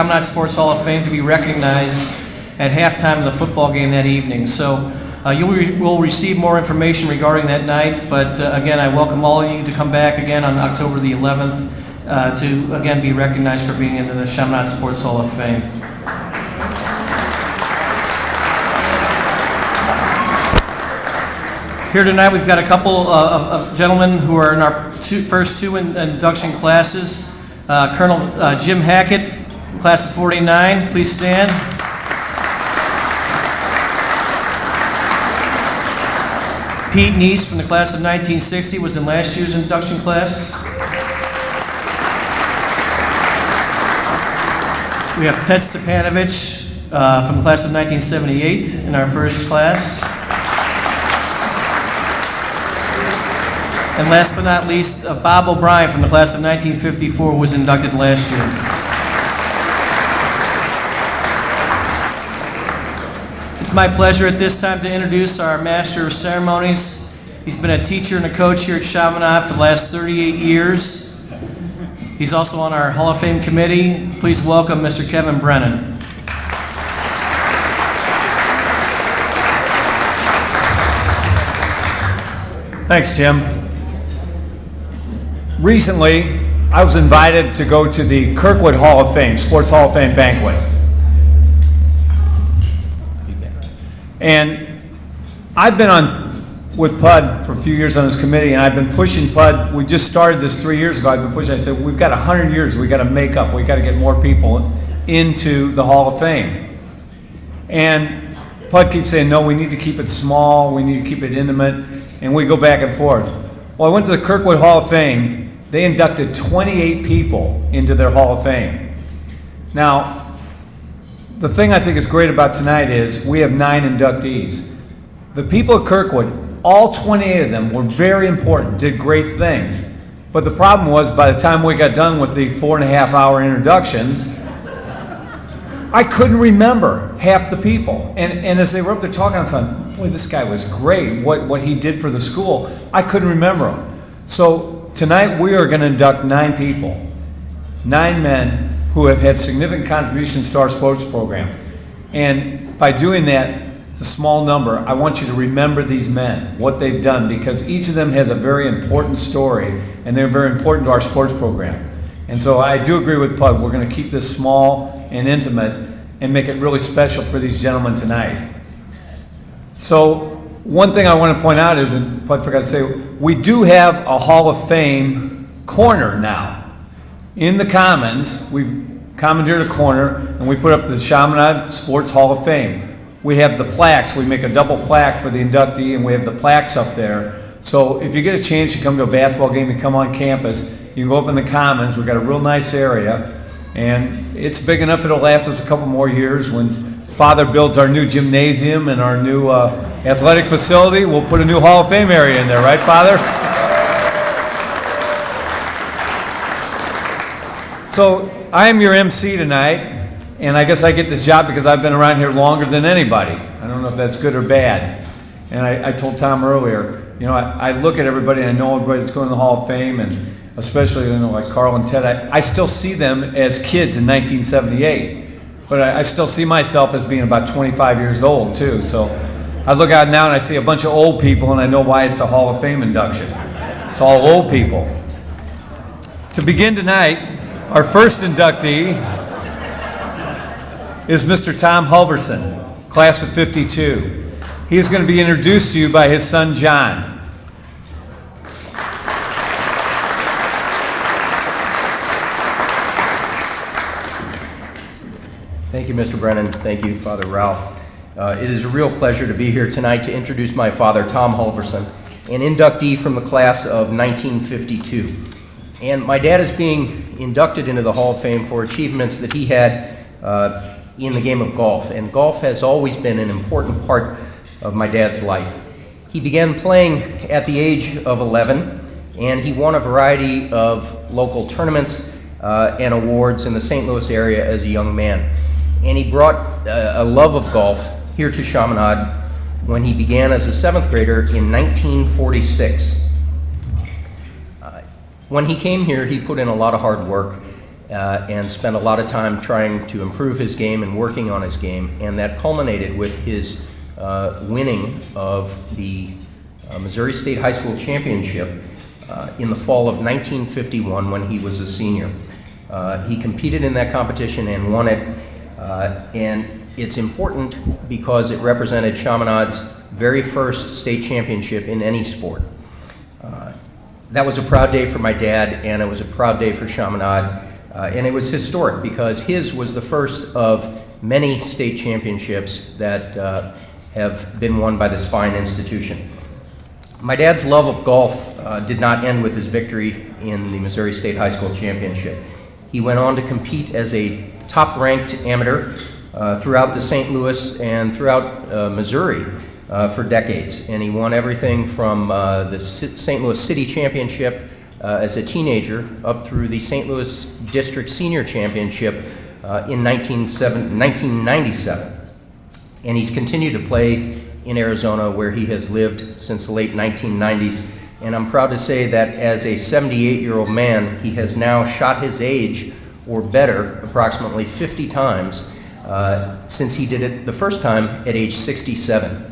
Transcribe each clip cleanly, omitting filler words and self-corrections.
Chaminade Sports Hall of Fame to be recognized at halftime of the football game that evening. So you will receive more information regarding that night, but again, I welcome all of you to come back again on October the 11th to again be recognized for being in the Chaminade Sports Hall of Fame. Here tonight we've got a couple of gentlemen who are in our first two induction classes. Colonel Jim Hackett, from class of 49, please stand. Pete Neese from the class of 1960 was in last year's induction class. We have Ted Stepanovich from the class of 1978 in our first class. And last but not least, Bob O'Brien from the class of 1954 was inducted last year. It's my pleasure at this time to introduce our Master of Ceremonies. He's been a teacher and a coach here at Chaminade for the last 38 years. He's also on our Hall of Fame committee. Please welcome Mr. Kevin Brennan. Thanks, Jim. Recently, I was invited to go to the Kirkwood Hall of Fame, Sports Hall of Fame banquet. And I've been with PUD for a few years on this committee, and I've been pushing PUD. We just started this 3 years ago. I've been pushing. I said, we've got 100 years we got to make up. We got to get more people into the Hall of Fame. And PUD keeps saying, no, we need to keep it small. We need to keep it intimate. And we go back and forth. Well, I went to the Kirkwood Hall of Fame. They inducted 28 people into their Hall of Fame. Now, the thing I think is great about tonight is we have 9 inductees. The people at Kirkwood, all 28 of them were very important, did great things. But the problem was by the time we got done with the 4.5-hour introductions, I couldn't remember half the people. And as they were up there talking, I thought, boy, this guy was great, what he did for the school. I couldn't remember him. So tonight we are going to induct 9 people, 9 men who have had significant contributions to our sports program. And by doing that, the small number, I want you to remember these men, what they've done, because each of them has a very important story, and they're very important to our sports program. And so I do agree with PUD. We're going to keep this small and intimate and make it really special for these gentlemen tonight. So one thing I want to point out is, and PUD forgot to say, we do have a Hall of Fame corner now. In the Commons, we've commandeered a corner, and we put up the Chaminade Sports Hall of Fame. We have the plaques. We make a double plaque for the inductee, and we have the plaques up there. So if you get a chance to come to a basketball game and come on campus, you can go up in the Commons. We've got a real nice area, and it's big enough it'll last us a couple more years. When Father builds our new gymnasium and our new athletic facility, we'll put a new Hall of Fame area in there, right, Father? So I am your MC tonight. And I guess I get this job because I've been around here longer than anybody. I don't know if that's good or bad. And I told Tom earlier, you know, I look at everybody and I know everybody that's going to the Hall of Fame, and especially, you know, like Carl and Ted. I still see them as kids in 1978. But I still see myself as being about 25 years old, too. So I look out now and I see a bunch of old people, and I know why it's a Hall of Fame induction. It's all old people. To begin tonight, our first inductee is Mr. Tom Halverson, class of 52. He is going to be introduced to you by his son, John. Thank you, Mr. Brennan. Thank you, Father Ralph. It is a real pleasure to be here tonight to introduce my father, Tom Halverson, an inductee from the class of 1952. And my dad is being inducted into the Hall of Fame for achievements that he had in the game of golf, and golf has always been an important part of my dad's life. He began playing at the age of 11, and he won a variety of local tournaments and awards in the St. Louis area as a young man. And he brought a love of golf here to Chaminade when he began as a 7th grader in 1946. When he came here, he put in a lot of hard work, and spent a lot of time trying to improve his game and working on his game, and that culminated with his winning of the Missouri State High School Championship in the fall of 1951 when he was a senior. He competed in that competition and won it, and it's important because it represented Chaminade's very first state championship in any sport. That was a proud day for my dad, and it was a proud day for Chaminade, and it was historic because his was the first of many state championships that have been won by this fine institution. My dad's love of golf did not end with his victory in the Missouri State High School Championship. He went on to compete as a top-ranked amateur throughout the St. Louis and throughout Missouri for decades. And he won everything from the St. Louis City Championship as a teenager up through the St. Louis District Senior Championship in 1997. And he's continued to play in Arizona, where he has lived since the late 1990s. And I'm proud to say that as a 78-year-old man, he has now shot his age, or better, approximately 50 times since he did it the first time at age 67.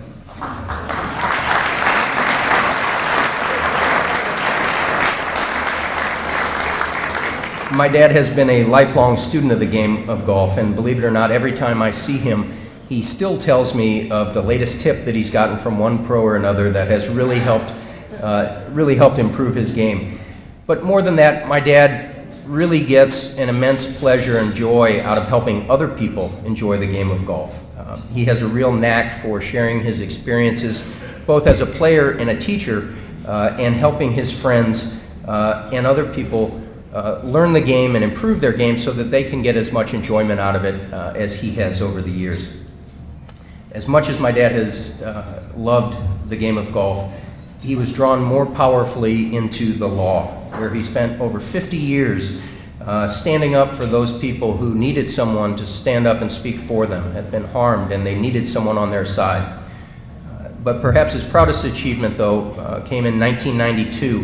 My dad has been a lifelong student of the game of golf, and believe it or not, every time I see him, he still tells me of the latest tip that he's gotten from one pro or another that has really helped improve his game. But more than that, my dad really gets an immense pleasure and joy out of helping other people enjoy the game of golf. He has a real knack for sharing his experiences, both as a player and a teacher, and helping his friends and other people learn the game and improve their game so that they can get as much enjoyment out of it as he has over the years. As much as my dad has loved the game of golf, he was drawn more powerfully into the law, where he spent over 50 years standing up for those people who needed someone to stand up and speak for them, had been harmed, and they needed someone on their side. But perhaps his proudest achievement, though, came in 1992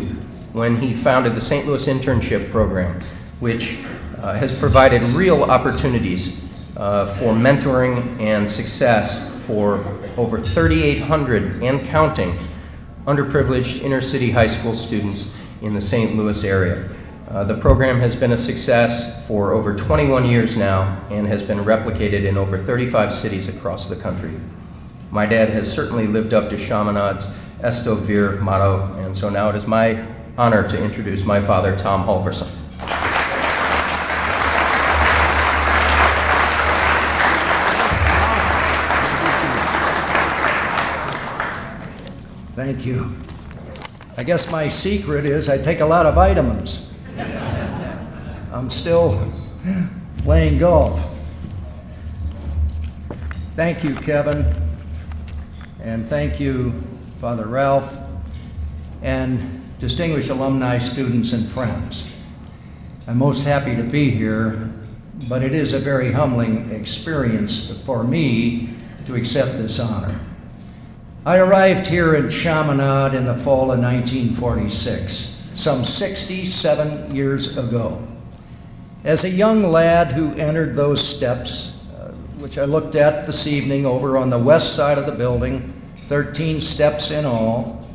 when he founded the St. Louis Internship Program, which has provided real opportunities for mentoring and success for over 3,800 and counting underprivileged inner-city high school students in the St. Louis area. The program has been a success for over 21 years now and has been replicated in over 35 cities across the country. My dad has certainly lived up to Chaminade's Esto Vir motto, and so now it is my honor to introduce my father, Tom Halverson. Thank you. I guess my secret is I take a lot of vitamins. I'm still playing golf. Thank you, Kevin. And thank you, Father Ralph, and distinguished alumni, students, and friends. I'm most happy to be here, but it is a very humbling experience for me to accept this honor. I arrived here in Chaminade in the fall of 1946, some 67 years ago. As a young lad who entered those steps, which I looked at this evening over on the west side of the building, 13 steps in all.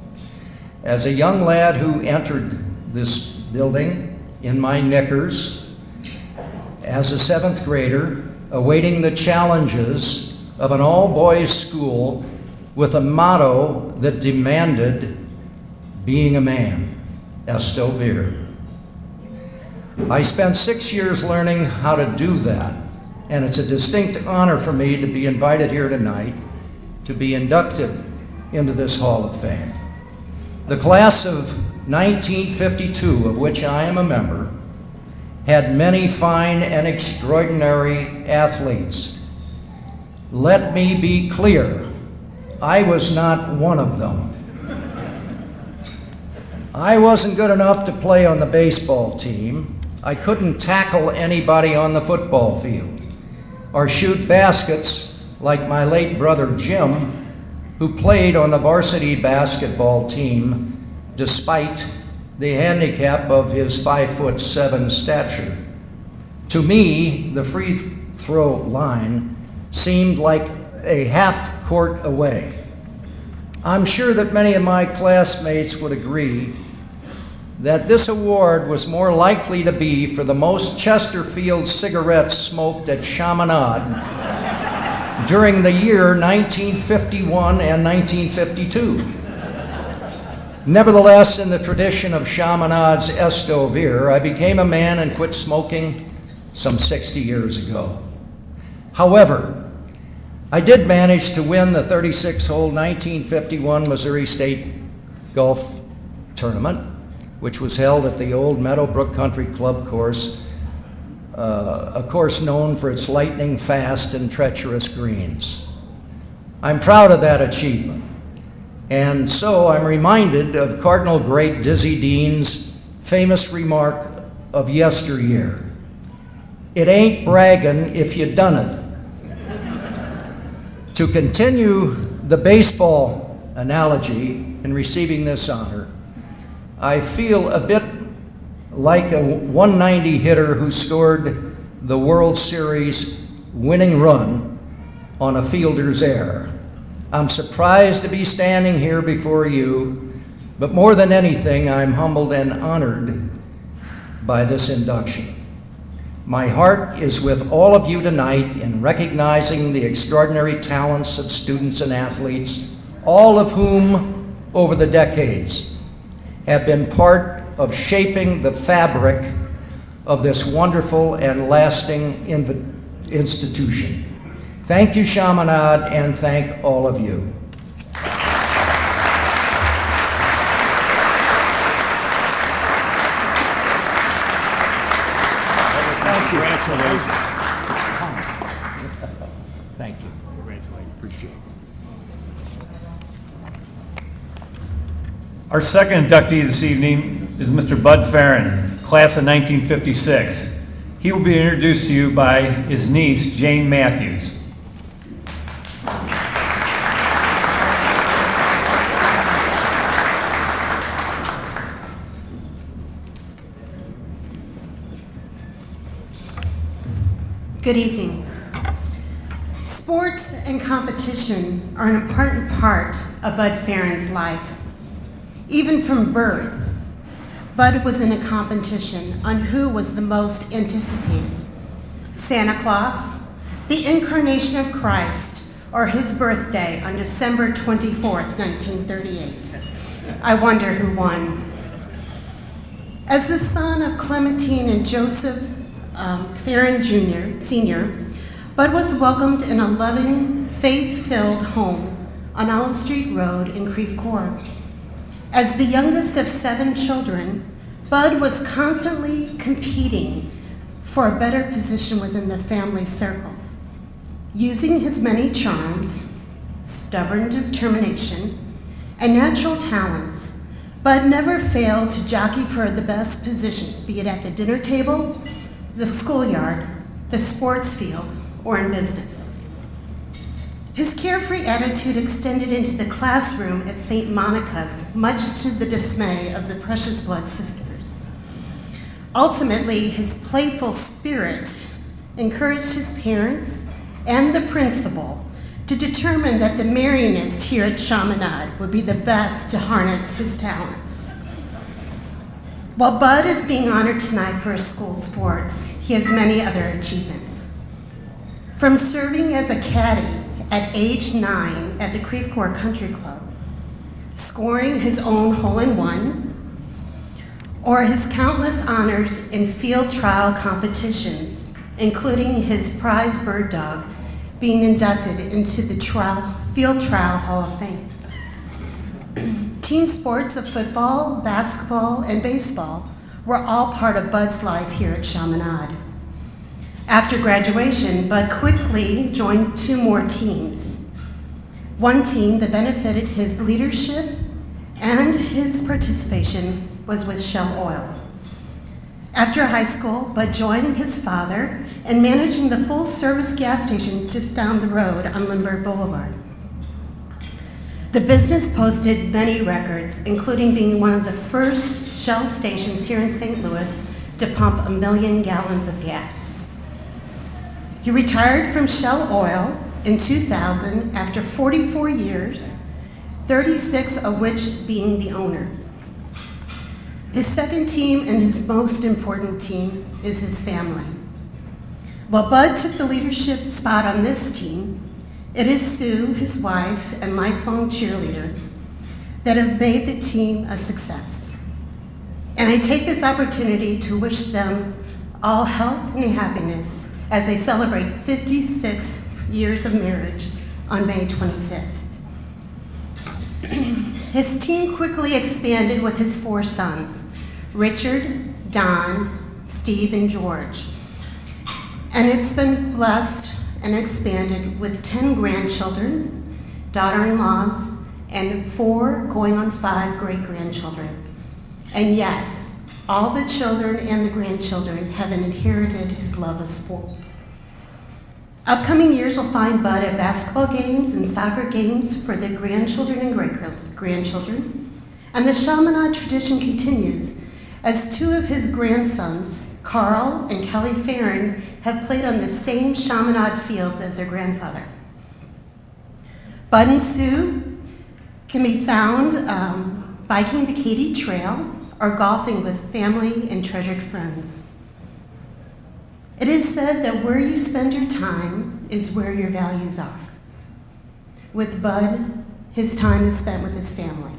As a young lad who entered this building in my knickers, as a 7th grader, awaiting the challenges of an all-boys school with a motto that demanded being a man, Esto Vir. I spent 6 years learning how to do that, and it's a distinct honor for me to be invited here tonight to be inducted into this Hall of Fame. The class of 1952, of which I am a member, had many fine and extraordinary athletes. Let me be clear, I was not one of them. I wasn't good enough to play on the baseball team. I couldn't tackle anybody on the football field or shoot baskets like my late brother Jim, who played on the varsity basketball team despite the handicap of his 5'7" stature. To me, the free throw line seemed like a half court away. I'm sure that many of my classmates would agree that this award was more likely to be for the most Chesterfield cigarettes smoked at Chaminade during the year 1951 and 1952. Nevertheless, in the tradition of Chaminade's Estovir, I became a man and quit smoking some 60 years ago. However, I did manage to win the 36-hole 1951 Missouri State Golf Tournament, which was held at the old Meadowbrook Country Club course, a course known for its lightning fast and treacherous greens. I'm proud of that achievement, and so I'm reminded of Cardinal great Dizzy Dean's famous remark of yesteryear: "It ain't bragging if you done it." To continue the baseball analogy in receiving this honor, I feel a bit like a 190 hitter who scored the World Series winning run on a fielder's error. I'm surprised to be standing here before you, but more than anything, I'm humbled and honored by this induction. My heart is with all of you tonight in recognizing the extraordinary talents of students and athletes, all of whom, over the decades, have been part of shaping the fabric of this wonderful and lasting institution. Thank you, Chaminade, and thank all of you. Congratulations. Thank you. Congratulations. Appreciate it. Our second inductee this evening is Mr. Bud Farron, class of 1956. He will be introduced to you by his niece, Jane Matthews. Good evening. Sports and competition are an important part of Bud Farron's life. Even from birth, Bud was in a competition on who was the most anticipated: Santa Claus, the incarnation of Christ, or his birthday on December 24th, 1938. I wonder who won. As the son of Clementine and Joseph Farron Sr., Bud was welcomed in a loving, faith-filled home on Olive Street Road in Creve Coeur. As the youngest of 7 children, Bud was constantly competing for a better position within the family circle. Using his many charms, stubborn determination, and natural talents, Bud never failed to jockey for the best position, be it at the dinner table, the schoolyard, the sports field, or in business. His carefree attitude extended into the classroom at St. Monica's, much to the dismay of the Precious Blood sisters. Ultimately, his playful spirit encouraged his parents and the principal to determine that the Marianist here at Chaminade would be the best to harness his talents. While Bud is being honored tonight for his school sports, he has many other achievements. From serving as a caddy at age 9 at the Creve Coeur Country Club, scoring his own hole-in-one, or his countless honors in field trial competitions, including his prize bird dog being inducted into the Field Trial Hall of Fame. Team sports of football, basketball, and baseball were all part of Bud's life here at Chaminade. After graduation, Bud quickly joined 2 more teams. One team that benefited his leadership and his participation was with Shell Oil. After high school, Bud joined his father in managing the full-service gas station just down the road on Lindbergh Boulevard. The business posted many records, including being one of the first Shell stations here in St. Louis to pump 1 million gallons of gas. He retired from Shell Oil in 2000 after 44 years, 36 of which being the owner. His second team and his most important team is his family. While Bud took the leadership spot on this team, it is Sue, his wife and lifelong cheerleader, that have made the team a success. And I take this opportunity to wish them all health and happiness as they celebrate 56 years of marriage on May 25th. His team quickly expanded with his 4 sons, Richard, Don, Steve, and George. And it's been blessed and expanded with 10 grandchildren, daughter-in-laws, and 4 going on 5 great-grandchildren. And yes, all the children and the grandchildren have inherited his love of sport. Upcoming years will find Bud at basketball games and soccer games for the grandchildren and great-grandchildren. And the Chaminade tradition continues as 2 of his grandsons, Carl and Kelly Farron, have played on the same Chaminade fields as their grandfather. Bud and Sue can be found biking the Katy Trail or golfing with family and treasured friends. It is said that where you spend your time is where your values are. With Bud, his time is spent with his family.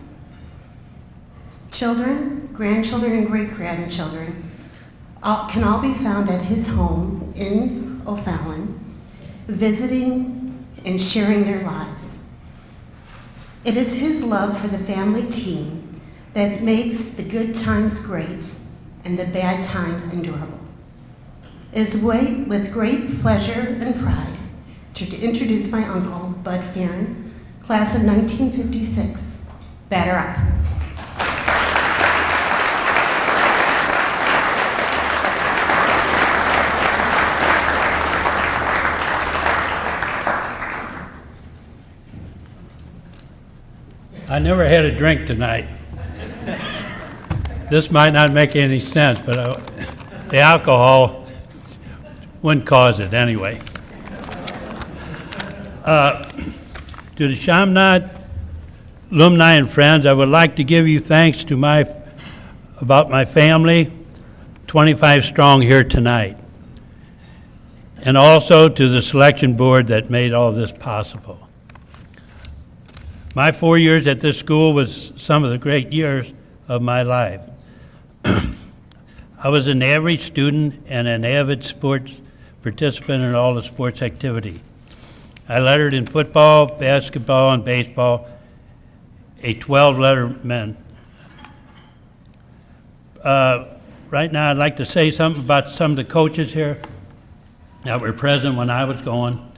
Children, grandchildren, and great-grandchildren can all be found at his home in O'Fallon, visiting and sharing their lives. It is his love for the family team that makes the good times great and the bad times endurable. It is with great pleasure and pride to introduce my uncle, Bud Farron, class of 1956. Batter up. I never had a drink tonight. This might not make any sense, but the alcohol wouldn't cause it anyway. To the Chaminade alumni and friends, I would like to give you thanks to about my family, 25 strong here tonight, and also to the selection board that made all this possible. My 4 years at this school was some of the great years of my life. I was an average student and an avid sports participant in all the sports activity. I lettered in football, basketball, and baseball, a 12-letter man. Right now, I'd like to say something about some of the coaches here that were present when I was going.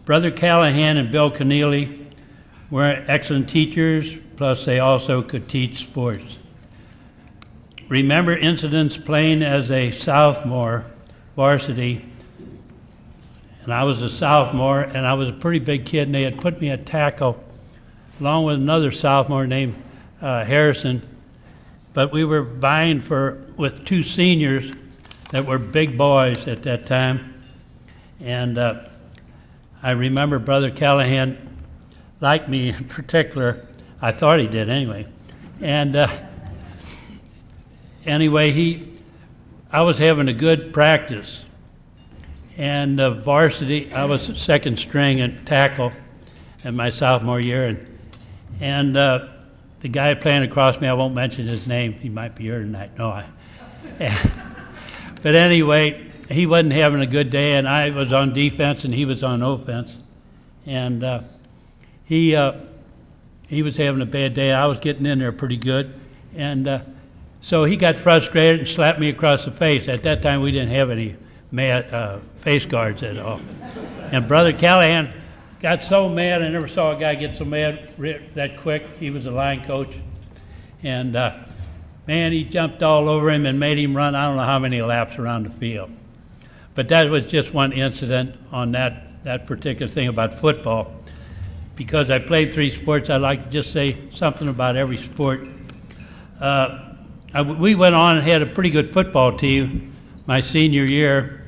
Brother Callahan and Bill Keneally were excellent teachers, plus they also could teach sports. Remember incidents playing as a sophomore varsity, and I was a sophomore, and I was a pretty big kid, and they had put me at tackle along with another sophomore named Harrison, but we were vying with 2 seniors that were big boys at that time, and I remember Brother Callahan liked me in particular. I thought he did anyway. And anyway, I was having a good practice. And varsity, I was second string at tackle in my sophomore year. And the guy playing across me, I won't mention his name. He might be here tonight. But anyway, he wasn't having a good day, and I was on defense, and he was on offense. And he was having a bad day. I was getting in there pretty good. And so he got frustrated and slapped me across the face. At that time, we didn't have any face guards at all. And Brother Callahan got so mad. I never saw a guy get so mad that quick. He was a line coach. And, man, he jumped all over him and made him run I don't know how many laps around the field. But that was just one incident on that particular thing about football. Because I played 3 sports, I'd like to just say something about every sport. We went on and had a pretty good football team my senior year,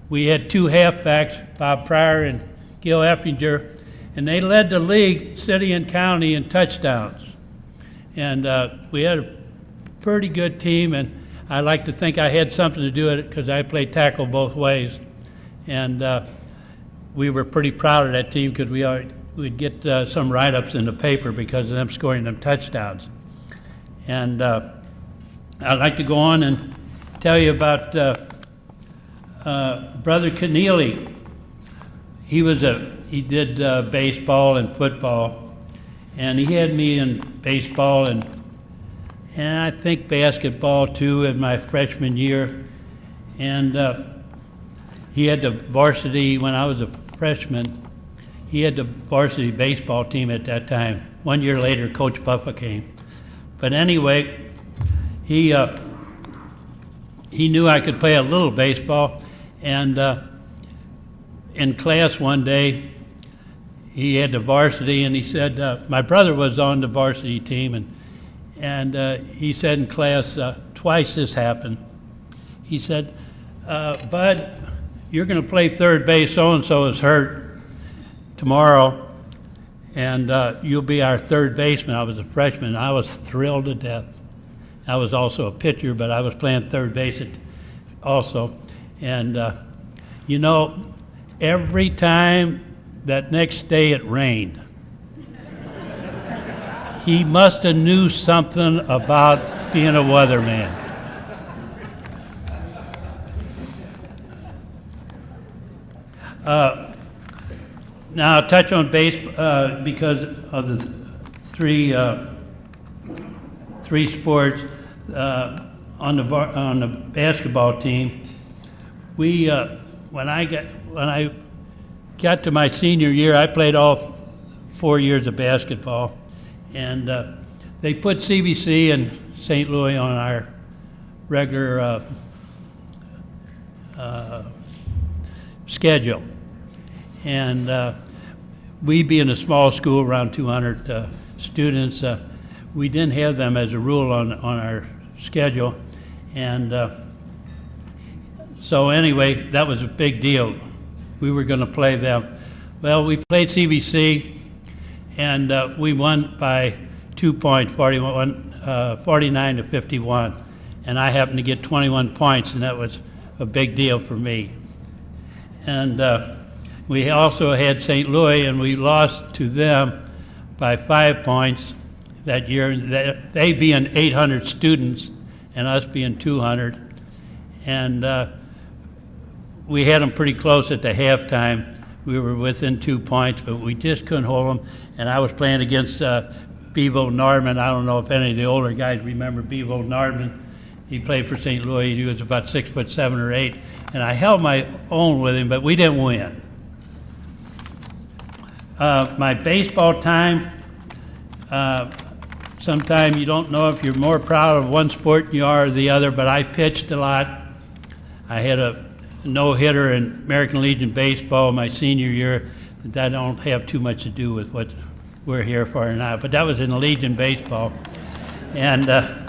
we had two halfbacks, Bob Pryor and Gil Effinger, and they led the league, city and county, in touchdowns. And we had a pretty good team, and I like to think I had something to do with it because I played tackle both ways. And we were pretty proud of that team because we'd get some write-ups in the paper because of them scoring them touchdowns. And I'd like to go on and tell you about Brother Keneally. He did baseball and football, and he had me in baseball and I think basketball too in my freshman year. And he had the varsity, when I was a freshman, he had the varsity baseball team at that time. 1 year later, Coach Buffa came. But anyway, he knew I could play a little baseball, and in class one day, he had the varsity, and he said, my brother was on the varsity team, and he said in class, twice this happened. He said, Bud, you're going to play third base, so-and-so is hurt tomorrow, and you'll be our third baseman. I was a freshman. I was thrilled to death. I was also a pitcher, but I was playing third base also. And, you know, every time that next day it rained, he must have knew something about being a weatherman. Now I'll touch on base because of the three sports on the basketball team. When I got to my senior year, I played all 4 years of basketball, and they put CBC and St. Louis on our regular schedule. And we being a small school, around 200 students, we didn't have them as a rule on our schedule. And so anyway, that was a big deal. We were going to play them. Well, we played CBC, and we won by 2 points, 49 to 51. And I happened to get 21 points, and that was a big deal for me. And we also had St. Louis, and we lost to them by 5 points that year. They being 800 students, and us being 200. And we had them pretty close at the halftime. We were within 2 points, but we just couldn't hold them. And I was playing against Bevo Nardman. I don't know if any of the older guys remember Bevo Nardman. He played for St. Louis. He was about 6'7" or 8", and I held my own with him, but we didn't win. My baseball time, sometimes you don't know if you're more proud of one sport than you are of the other, but I pitched a lot. I had a no-hitter in American Legion Baseball my senior year. That don't have too much to do with what we're here for now, but that was in Legion Baseball. And I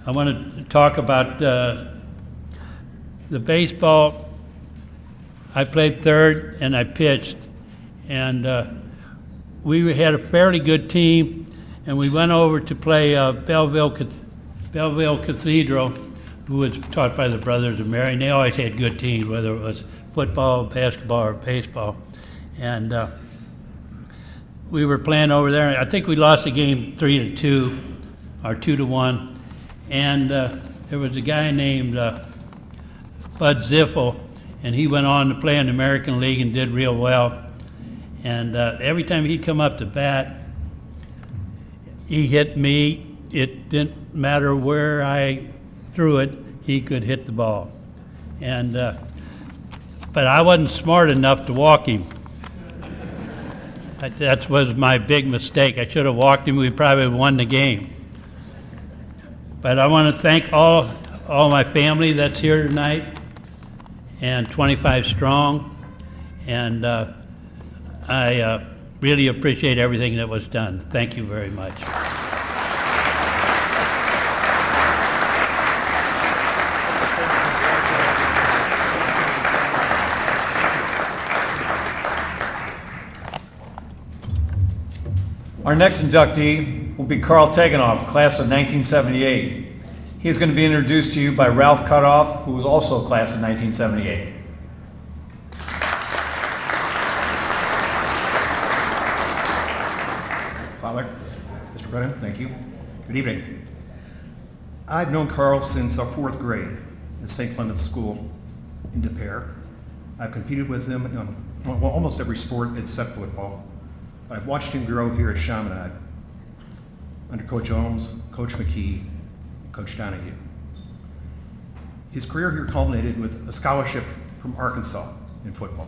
want to talk about the baseball. I played third and I pitched, and we had a fairly good team, and we went over to play Belleville Cathedral, who was taught by the Brothers of Mary, and they always had good teams, whether it was football, basketball, or baseball. And we were playing over there. I think we lost the game 3-2 or 2-1. And there was a guy named Bud Ziffel, and he went on to play in the American League and did real well. And every time he'd come up to bat, he hit me. It didn't matter where I threw it, he could hit the ball. And but I wasn't smart enough to walk him. That was my big mistake. I should have walked him. We probably won the game. But I want to thank all my family that's here tonight, and 25 Strong, and I really appreciate everything that was done. Thank you very much. Our next inductee will be Carl Tegenoff, class of 1978. He is going to be introduced to you by Ralph Cutoff, who was also class of 1978. Father, Mr. Brennan, thank you. Good evening. I've known Carl since our 4th grade at St. Clement's School in De Pere. I've competed with him in almost every sport except football. I've watched him grow here at Chaminade under Coach Ohms, Coach McKee, Coach Donahue. His career here culminated with a scholarship from Arkansas in football.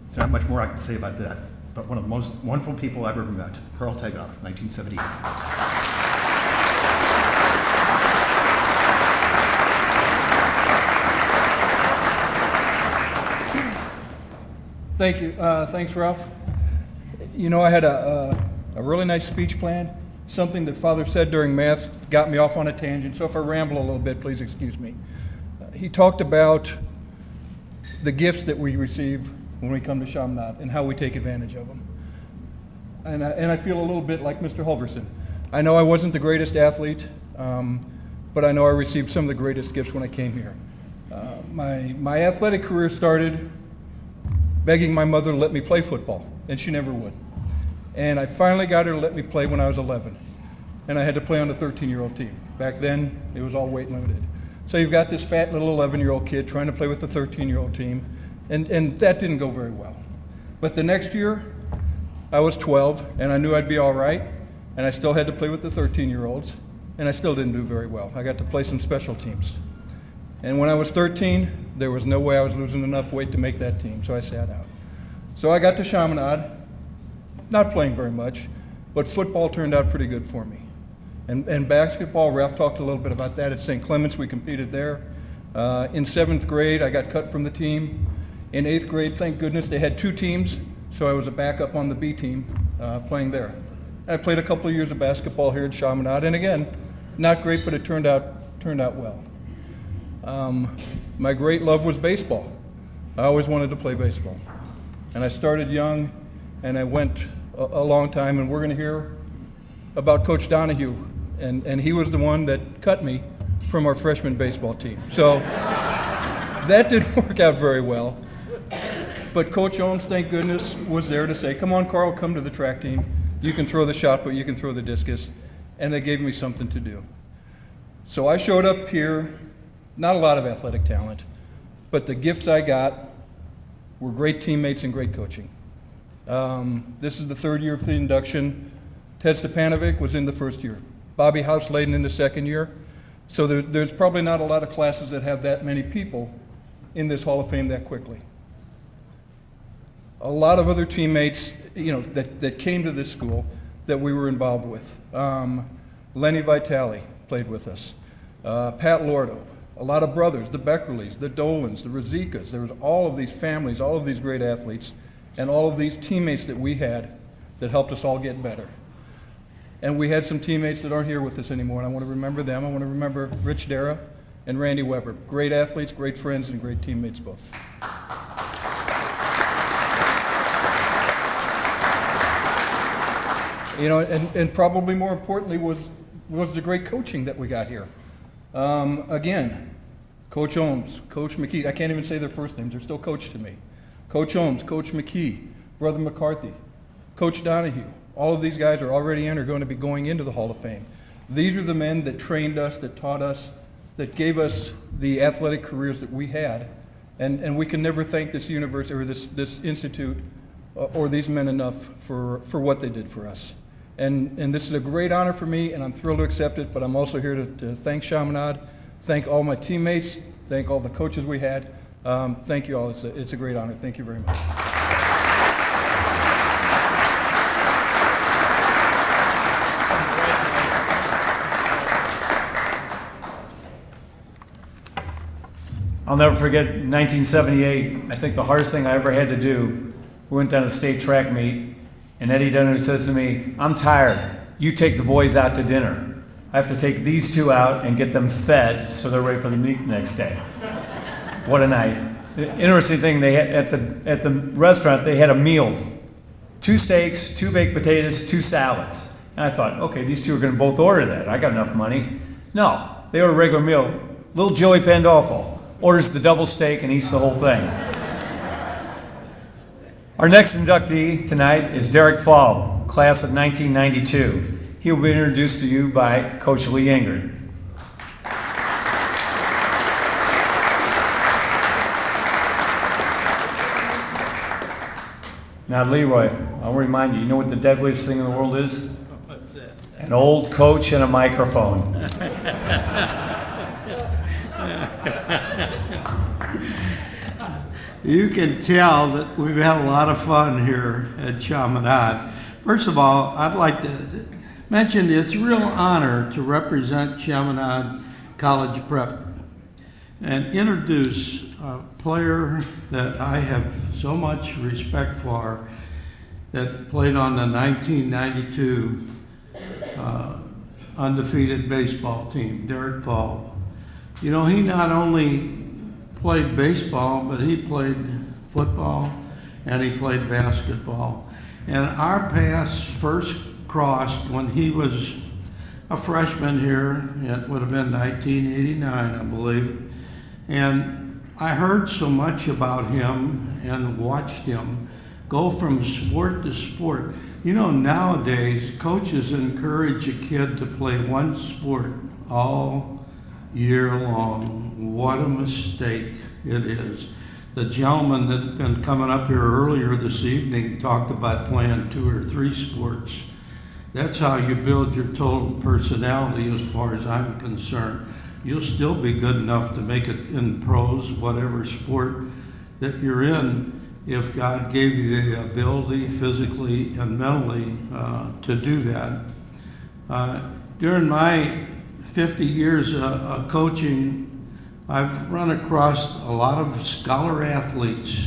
There's not much more I can say about that, but one of the most wonderful people I've ever met, Carl Tegenoff, 1978. Thank you. Thanks, Ralph. You know, I had a really nice speech planned. Something that Father said during Mass got me off on a tangent, so if I ramble a little bit, please excuse me. He talked about the gifts that we receive when we come to Chaminade and how we take advantage of them. And I feel a little bit like Mr. Hulverson. I know I wasn't the greatest athlete, but I know I received some of the greatest gifts when I came here. My athletic career started begging my mother to let me play football, and she never would. And I finally got her to let me play when I was 11, and I had to play on the 13-year-old team. Back then, it was all weight limited. So you've got this fat little 11-year-old kid trying to play with the 13-year-old team, and that didn't go very well. But the next year, I was 12, and I knew I'd be all right, and I still had to play with the 13-year-olds, and I still didn't do very well. I got to play some special teams. And when I was 13, there was no way I was losing enough weight to make that team, so I sat out. So I got to Chaminade, not playing very much, but football turned out pretty good for me. And basketball, Ralph talked a little bit about that at St. Clement's. We competed there. In 7th grade, I got cut from the team. In 8th grade, thank goodness, they had 2 teams, so I was a backup on the B team playing there. I played a couple of years of basketball here at Chaminade, and again, not great, but it turned out well. My great love was baseball. I always wanted to play baseball. And I started young, and I went a long time, and we're going to hear about Coach Donahue, and he was the one that cut me from our freshman baseball team. So that didn't work out very well. But Coach Ohms, thank goodness, was there to say, come on, Carl, come to the track team. You can throw the shot put, you can throw the discus. And they gave me something to do. So I showed up here, not a lot of athletic talent, but the gifts I got were great teammates and great coaching. This is the 3rd year of the induction. Ted Stepanovic was in the 1st year. Bobby House-Layden in the 2nd year. So there's probably not a lot of classes that have that many people in this Hall of Fame that quickly. A lot of other teammates, you know, that came to this school that we were involved with. Lenny Vitale played with us. Pat Lordo. A lot of brothers, the Beckerleys, the Dolans, the Razikas. There was all of these families, all of these great athletes, and all of these teammates that we had that helped us all get better. And we had some teammates that aren't here with us anymore, and I want to remember them. I want to remember Rich Dara and Randy Weber. Great athletes, great friends, and great teammates both. You know, and probably more importantly was the great coaching that we got here. Again, Coach Ohms, Coach McKee. I can't even say their first names. They're still coach to me. Coach Ohms, Coach McKee, Brother McCarthy, Coach Donahue. All of these guys are already in or going to be going into the Hall of Fame. These are the men that trained us, that taught us, that gave us the athletic careers that we had. And we can never thank this university or this institute or these men enough for what they did for us. And this is a great honor for me, and I'm thrilled to accept it, but I'm also here to thank Chaminade, thank all my teammates, thank all the coaches we had. Thank you all. It's a great honor. Thank you very much. I'll never forget 1978. I think the hardest thing I ever had to do, we went down to the state track meet, and Eddie Dunner says to me, I'm tired. You take the boys out to dinner. I have to take these 2 out and get them fed so they're ready for the meet the next day. What a night. The interesting thing, they had, at the restaurant, they had a meal 2 steaks, 2 baked potatoes, 2 salads. And I thought, okay, these two are going to both order that. I got enough money. No, they order a regular meal. Little Joey Pandolfo orders the double steak and eats the whole thing. Our next inductee tonight is Derek Falb, class of 1992. He will be introduced to you by Coach Lee Ingrid. Now, Leroy, I'll remind you, you know what the deadliest thing in the world is? What's that? An old coach and a microphone. You can tell that we've had a lot of fun here at Chaminade. First of all, I'd like to mention it's a real honor to represent Chaminade College Prep and introduce a player that I have so much respect for that played on the 1992 undefeated baseball team, Derek Falb. You know, he not only played baseball, but he played football and he played basketball. And our paths first crossed when he was a freshman here. It would have been 1989, I believe. And I heard so much about him and watched him go from sport to sport. You know, nowadays, coaches encourage a kid to play one sport all year long. What a mistake it is. The gentleman that had been coming up here earlier this evening talked about playing 2 or 3 sports. That's how you build your total personality as far as I'm concerned. You'll still be good enough to make it in pros, whatever sport that you're in, if God gave you the ability physically and mentally to do that. During my 50 years of coaching, I've run across a lot of scholar athletes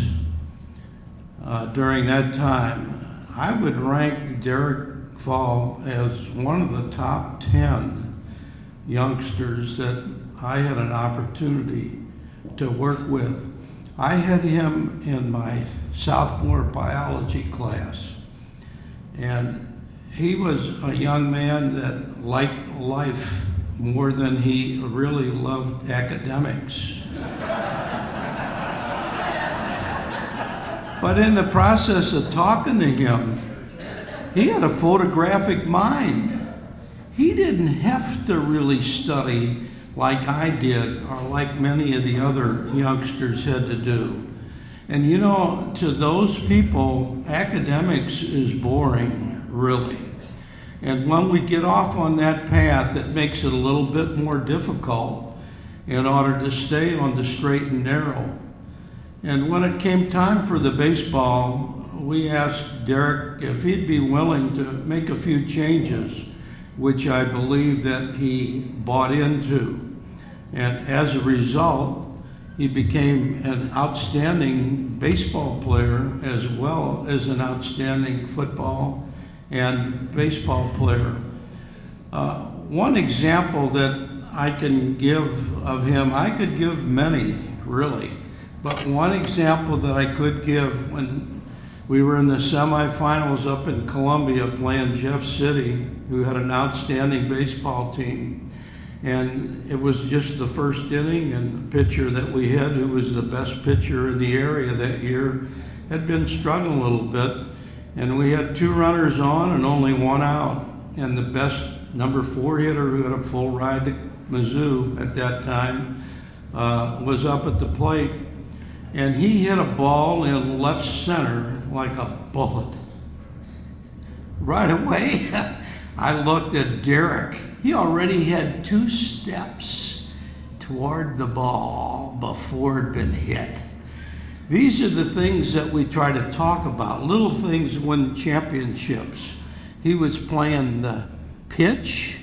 during that time. I would rank Derek Falb as one of the top 10 youngsters that I had an opportunity to work with. I had him in my sophomore biology class, and he was a young man that liked life more than he really loved academics. But in the process of talking to him, he had a photographic mind. He didn't have to really study like I did or like many of the other youngsters had to do. And you know, to those people, academics is boring, really. And when we get off on that path, it makes it a little bit more difficult in order to stay on the straight and narrow. And when it came time for the baseball, we asked Derek if he'd be willing to make a few changes, which I believe that he bought into. And as a result, he became an outstanding baseball player as well as an outstanding football and baseball player. One example that I can give of him, I could give many, really, but one example that I could give, when we were in the semifinals up in Columbia playing Jeff City, who had an outstanding baseball team. And it was just the first inning, and the pitcher that we had, who was the best pitcher in the area that year, had been struggling a little bit. And we had 2 runners on and only 1 out. And the best number 4 hitter, who had a full ride to Mizzou at that time, was up at the plate. And he hit a ball in left center like a bullet. Right away, I looked at Derek. He already had 2 steps toward the ball before it had been hit. These are the things that we try to talk about, little things win championships. He was playing the pitch,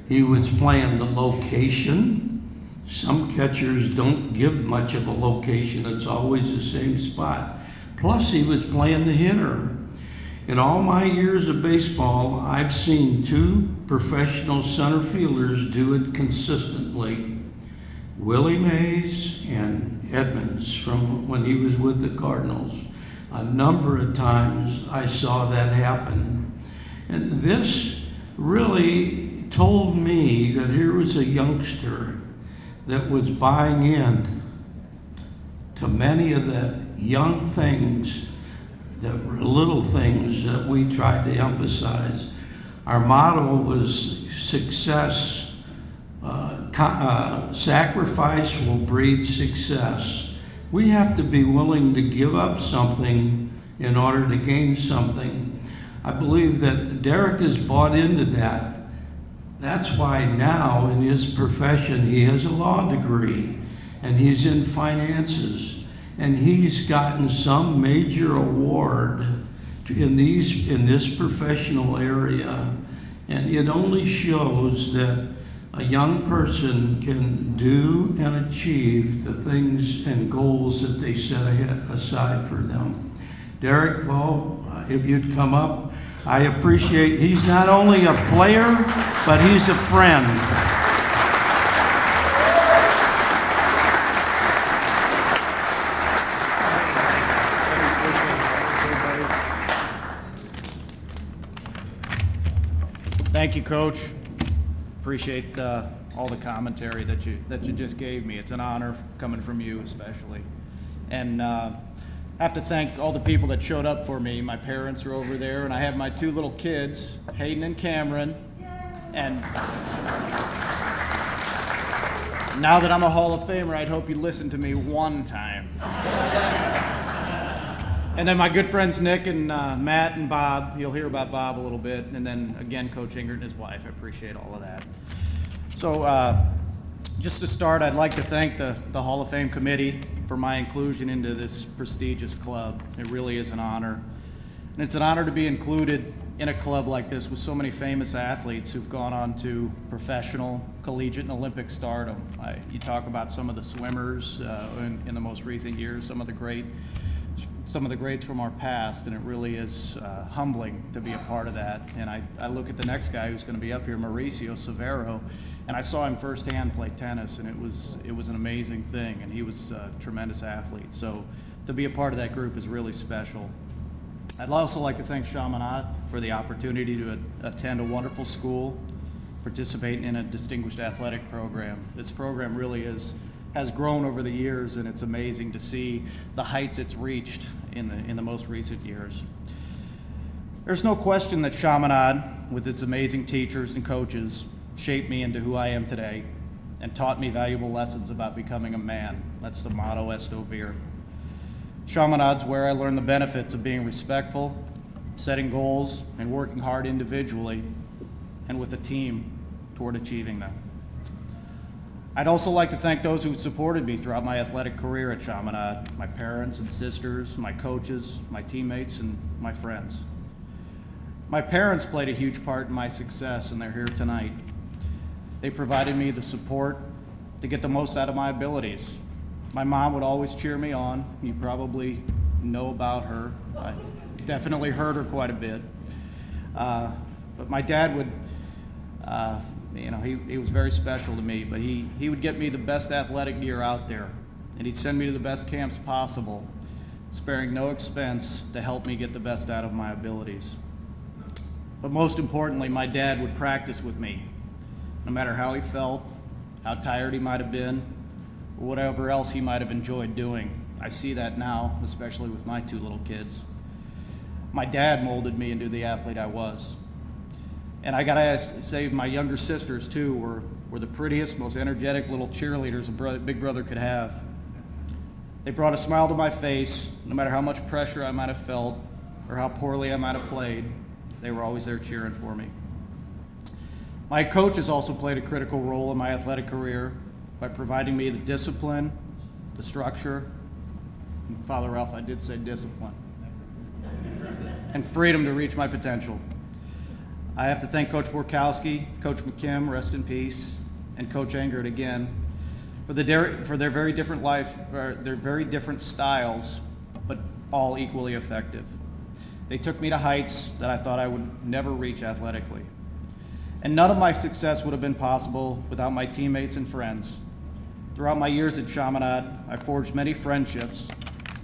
he was playing the location. Some catchers don't give much of a location, it's always the same spot. Plus he was playing the hitter. In all my years of baseball, I've seen 2 professional center fielders do it consistently. Willie Mays and Edmonds from when he was with the Cardinals. a number of times I saw that happen. And this really told me that here was a youngster that was buying in to many of the young things, the little things that we tried to emphasize. Our motto was success. Sacrifice will breed success. We have to be willing to give up something in order to gain something. I believe that Derek has bought into that. That's why now in his profession he has a law degree and he's in finances and he's gotten some major award in this professional area. And it only shows that a young person can do and achieve the things and goals that they set aside for them. Derek, well, if you'd come up, I appreciate, he's not only a player, but he's a friend. Thank you, Coach. Appreciate all the commentary that you just gave me. It's an honor coming from you, especially. And I have to thank all the people that showed up for me. My parents are over there, and I have my two little kids, Hayden and Cameron. And now that I'm a Hall of Famer, I'd hope you listen to me one time. And then my good friends Nick and Matt and Bob. You'll hear about Bob a little bit. And then again, Coach Ingert and his wife. I appreciate all of that. So just to start, I'd like to thank the Hall of Fame committee for my inclusion into this prestigious club. It really is an honor. And it's an honor to be included in a club like this with so many famous athletes who've gone on to professional, collegiate, and Olympic stardom. You talk about some of the swimmers in the most recent years, some of the greats from our past, and it really is humbling to be a part of that. And I look at the next guy who's going to be up here, Mauricio Severo, and I saw him firsthand play tennis, and it was an amazing thing, and he was a tremendous athlete. So to be a part of that group is really special. I'd also like to thank Chaminade for the opportunity to attend a wonderful school, participate in a distinguished athletic program. This program really has grown over the years, and it's amazing to see the heights it's reached in the most recent years. There's no question that Chaminade, with its amazing teachers and coaches, shaped me into who I am today and taught me valuable lessons about becoming a man. That's the motto, Esto Vir. Chaminade's where I learned the benefits of being respectful, setting goals, and working hard individually and with a team toward achieving them. I'd also like to thank those who supported me throughout my athletic career at Chaminade, my parents and sisters, my coaches, my teammates, and my friends. My parents played a huge part in my success, and they're here tonight. They provided me the support to get the most out of my abilities. My mom would always cheer me on. You probably know about her. I definitely heard her quite a bit. But my dad would, he was very special to me, but he would get me the best athletic gear out there, and he'd send me to the best camps possible, sparing no expense to help me get the best out of my abilities. But most importantly, my dad would practice with me, no matter how he felt, how tired he might have been, or whatever else he might have enjoyed doing. I see that now, especially with my two little kids. My dad molded me into the athlete I was. And I gotta say, my younger sisters too were the prettiest, most energetic little cheerleaders a big brother could have. They brought a smile to my face, no matter how much pressure I might have felt or how poorly I might have played. They were always there cheering for me. My coaches also played a critical role in my athletic career by providing me the discipline, the structure, and Father Ralph, I did say discipline, and freedom to reach my potential. I have to thank Coach Borkowski, Coach McKim, rest in peace, and Coach Ingert again for their very different styles, but all equally effective. They took me to heights that I thought I would never reach athletically. And none of my success would have been possible without my teammates and friends. Throughout my years at Chaminade, I forged many friendships,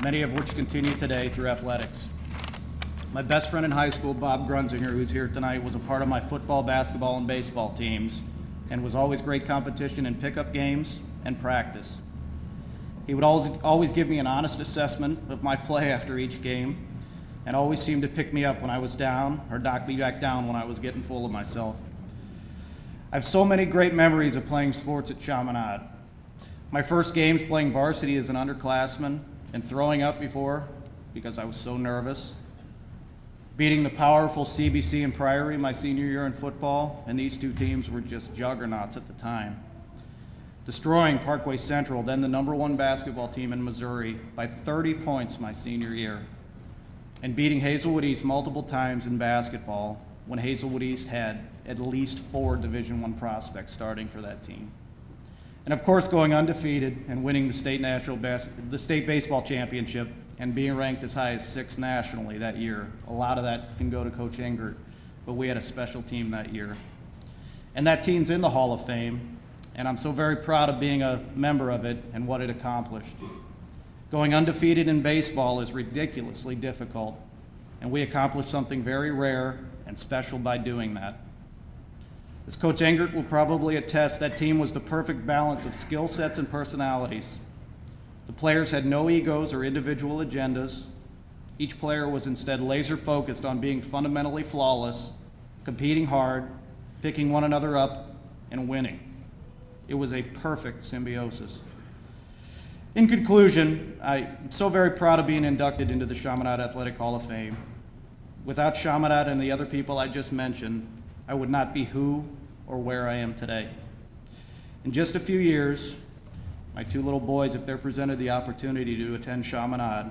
many of which continue today through athletics. My best friend in high school, Bob Grunzinger, who's here tonight, was a part of my football, basketball, and baseball teams, and was always great competition in pickup games and practice. He would always give me an honest assessment of my play after each game, and always seemed to pick me up when I was down or knock me back down when I was getting full of myself. I have so many great memories of playing sports at Chaminade. My first games playing varsity as an underclassman and throwing up before because I was so nervous. Beating the powerful CBC and Priory my senior year in football, and these two teams were just juggernauts at the time. Destroying Parkway Central, then the #1 basketball team in Missouri, by 30 points my senior year. And beating Hazelwood East multiple times in basketball when Hazelwood East had at least 4 Division I prospects starting for that team. And of course, going undefeated and winning the state baseball championship and being ranked as high as 6th nationally that year. A lot of that can go to Coach Engert, but we had a special team that year. And that team's in the Hall of Fame, and I'm so very proud of being a member of it and what it accomplished. Going undefeated in baseball is ridiculously difficult, and we accomplished something very rare and special by doing that. As Coach Engert will probably attest, that team was the perfect balance of skill sets and personalities. The players had no egos or individual agendas. Each player was instead laser focused on being fundamentally flawless, competing hard, picking one another up, and winning. It was a perfect symbiosis. In conclusion, I'm so very proud of being inducted into the Chaminade Athletic Hall of Fame. Without Chaminade and the other people I just mentioned, I would not be who or where I am today. In just a few years, my 2 little boys, if they're presented the opportunity to attend Chaminade,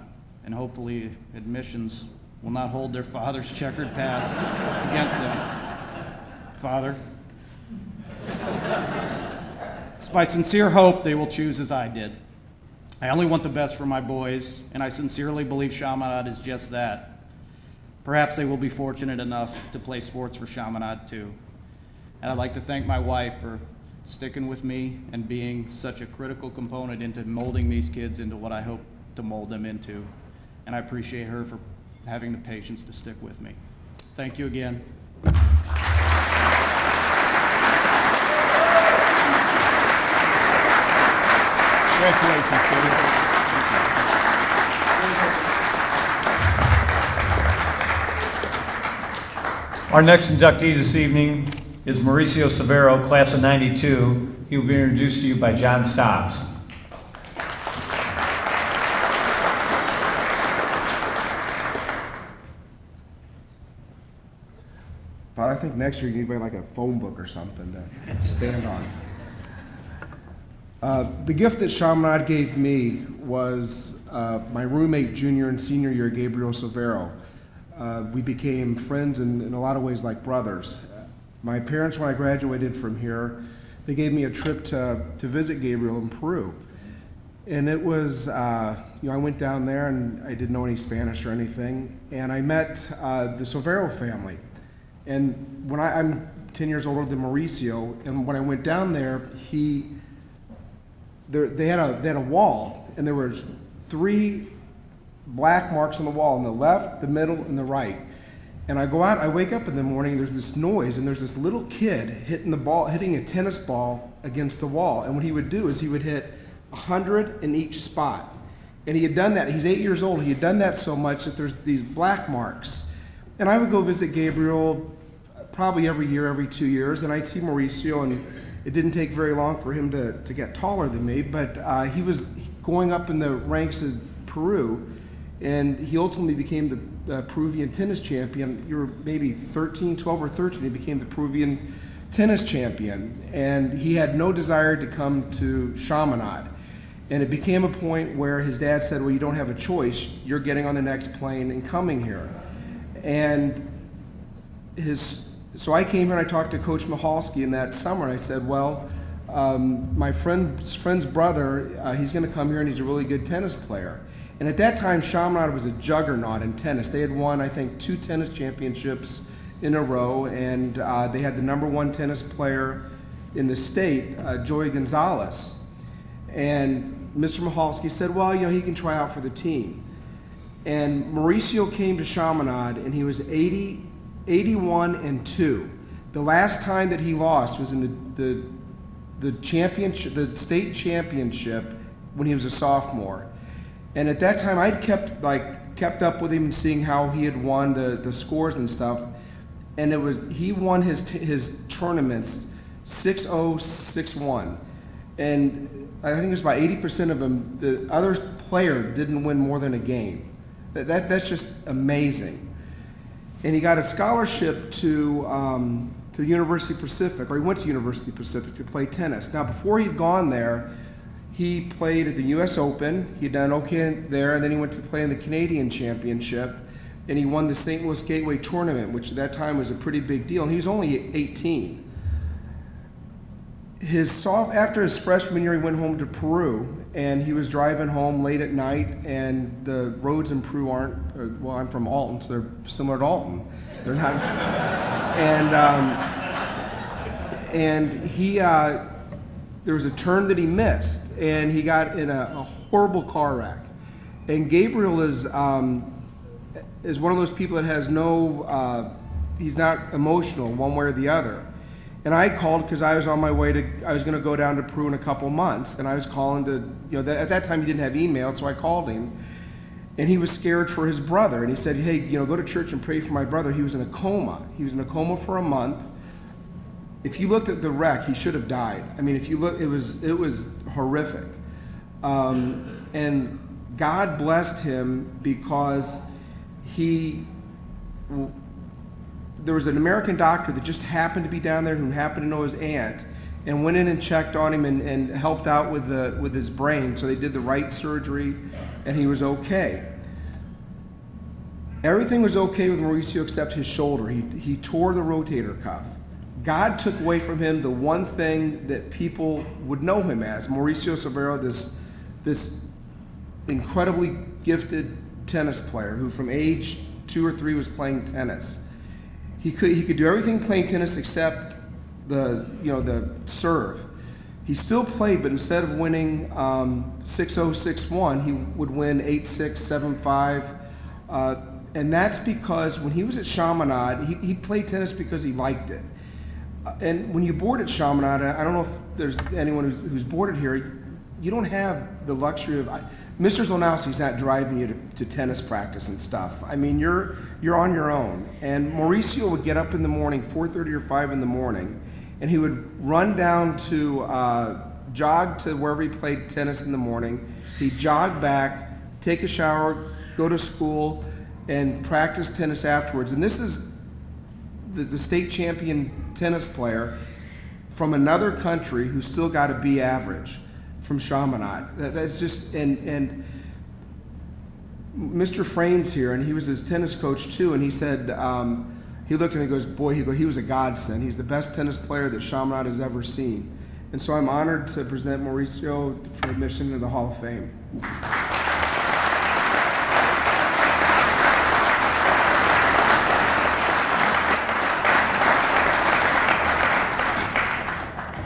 and hopefully admissions will not hold their father's checkered past against them. Father, it's my sincere hope they will choose as I did. I only want the best for my boys, and I sincerely believe Chaminade is just that. Perhaps they will be fortunate enough to play sports for Chaminade too. And I'd like to thank my wife for sticking with me and being such a critical component into molding these kids into what I hope to mold them into. And I appreciate her for having the patience to stick with me. Thank you again. Congratulations, Peter. Our next inductee this evening is Mauricio Severo, class of '92. He will be introduced to you by John Stobbs. Father, I think next year you need like a phone book or something to stand on. The gift that Chaminade gave me was my roommate junior and senior year, Gabriel Severo. We became friends in a lot of ways like brothers. My parents, when I graduated from here, they gave me a trip to visit Gabriel in Peru. And it was, I went down there and I didn't know any Spanish or anything. And I met the Severo family. And when I'm 10 years older than Mauricio, and when I went down there, they had a wall, and there was 3 black marks on the wall, on the left, the middle, and the right. And I go out, I wake up in the morning, there's this noise, and there's this little kid hitting a tennis ball against the wall. And what he would do is he would hit 100 in each spot. And he had done that, he's 8 years old, he had done that so much that there's these black marks. And I would go visit Gabriel probably every year, every 2 years, and I'd see Mauricio, and it didn't take very long for him to get taller than me, but he was going up in the ranks of Peru, and he ultimately became the Peruvian tennis champion. You were maybe 12 or 13, he became the Peruvian tennis champion, and he had no desire to come to Chaminade. And it became a point where his dad said, well, you don't have a choice, you're getting on the next plane and coming here. And so I came here and I talked to Coach Michalski in that summer, and I said, well, my friend's brother, he's going to come here and he's a really good tennis player. And at that time, Chaminade was a juggernaut in tennis. They had won, I think, 2 tennis championships in a row, and they had the #1 tennis player in the state, Joey Gonzalez. And Mr. Mahalski said, well, he can try out for the team. And Mauricio came to Chaminade, and he was 81-2. The last time that he lost was in the championship, the state championship, when he was a sophomore. And at that time, I'd kept up with him, seeing how he had won the scores and stuff. And he won his tournaments 6-0, 6-1. And I think it was about 80% of them, the other player didn't win more than a game. That's just amazing. And he got a scholarship to the University of Pacific, or he went to University of Pacific to play tennis. Now, before he'd gone there, he played at the U.S. Open. He'd done okay there, and then he went to play in the Canadian Championship, and he won the St. Louis Gateway Tournament, which at that time was a pretty big deal, and he was only 18. After his freshman year, he went home to Peru, and he was driving home late at night, and the roads in Peru well, I'm from Alton, so they're similar to Alton. They're not, and he, there was a turn that he missed, and he got in a horrible car wreck. And Gabriel is one of those people that has he's not emotional one way or the other. And I called because I was on my way I was going to go down to Peru in a couple months, and I was calling to, at that time he didn't have email, so I called him, and he was scared for his brother, and he said, hey, go to church and pray for my brother. He was in a coma. He was in a coma for a month. If you looked at the wreck, he should have died. I mean, if you look, it was horrific. And God blessed him because there was an American doctor that just happened to be down there who happened to know his aunt, and went in and checked on him and helped out with his brain. So they did the right surgery, and he was okay. Everything was okay with Mauricio except his shoulder. He tore the rotator cuff. God took away from him the one thing that people would know him as. Mauricio Severo, this incredibly gifted tennis player who from age 2 or 3 was playing tennis. He could do everything playing tennis except the serve. He still played, but instead of winning 6-0, 6-1, he would win 8-6, 7-5. And that's because when he was at Chaminade, he played tennis because he liked it. And when you board at Chaminade, I don't know if there's anyone who's boarded here, you don't have the luxury of, Mr. Zlonowski's not driving you to tennis practice and stuff. I mean, you're on your own. And Mauricio would get up in the morning, 4:30 or 5 in the morning, and he would run down to, jog to wherever he played tennis in the morning. He'd jog back, take a shower, go to school, and practice tennis afterwards. And this is the state champion tennis player from another country who still got a B average from Chaminade. That's just, and Mr. Frain's here, and he was his tennis coach too, and he said, he looked at me and goes, boy, he was a godsend. He's the best tennis player that Chaminade has ever seen. And so I'm honored to present Mauricio for admission to the Hall of Fame.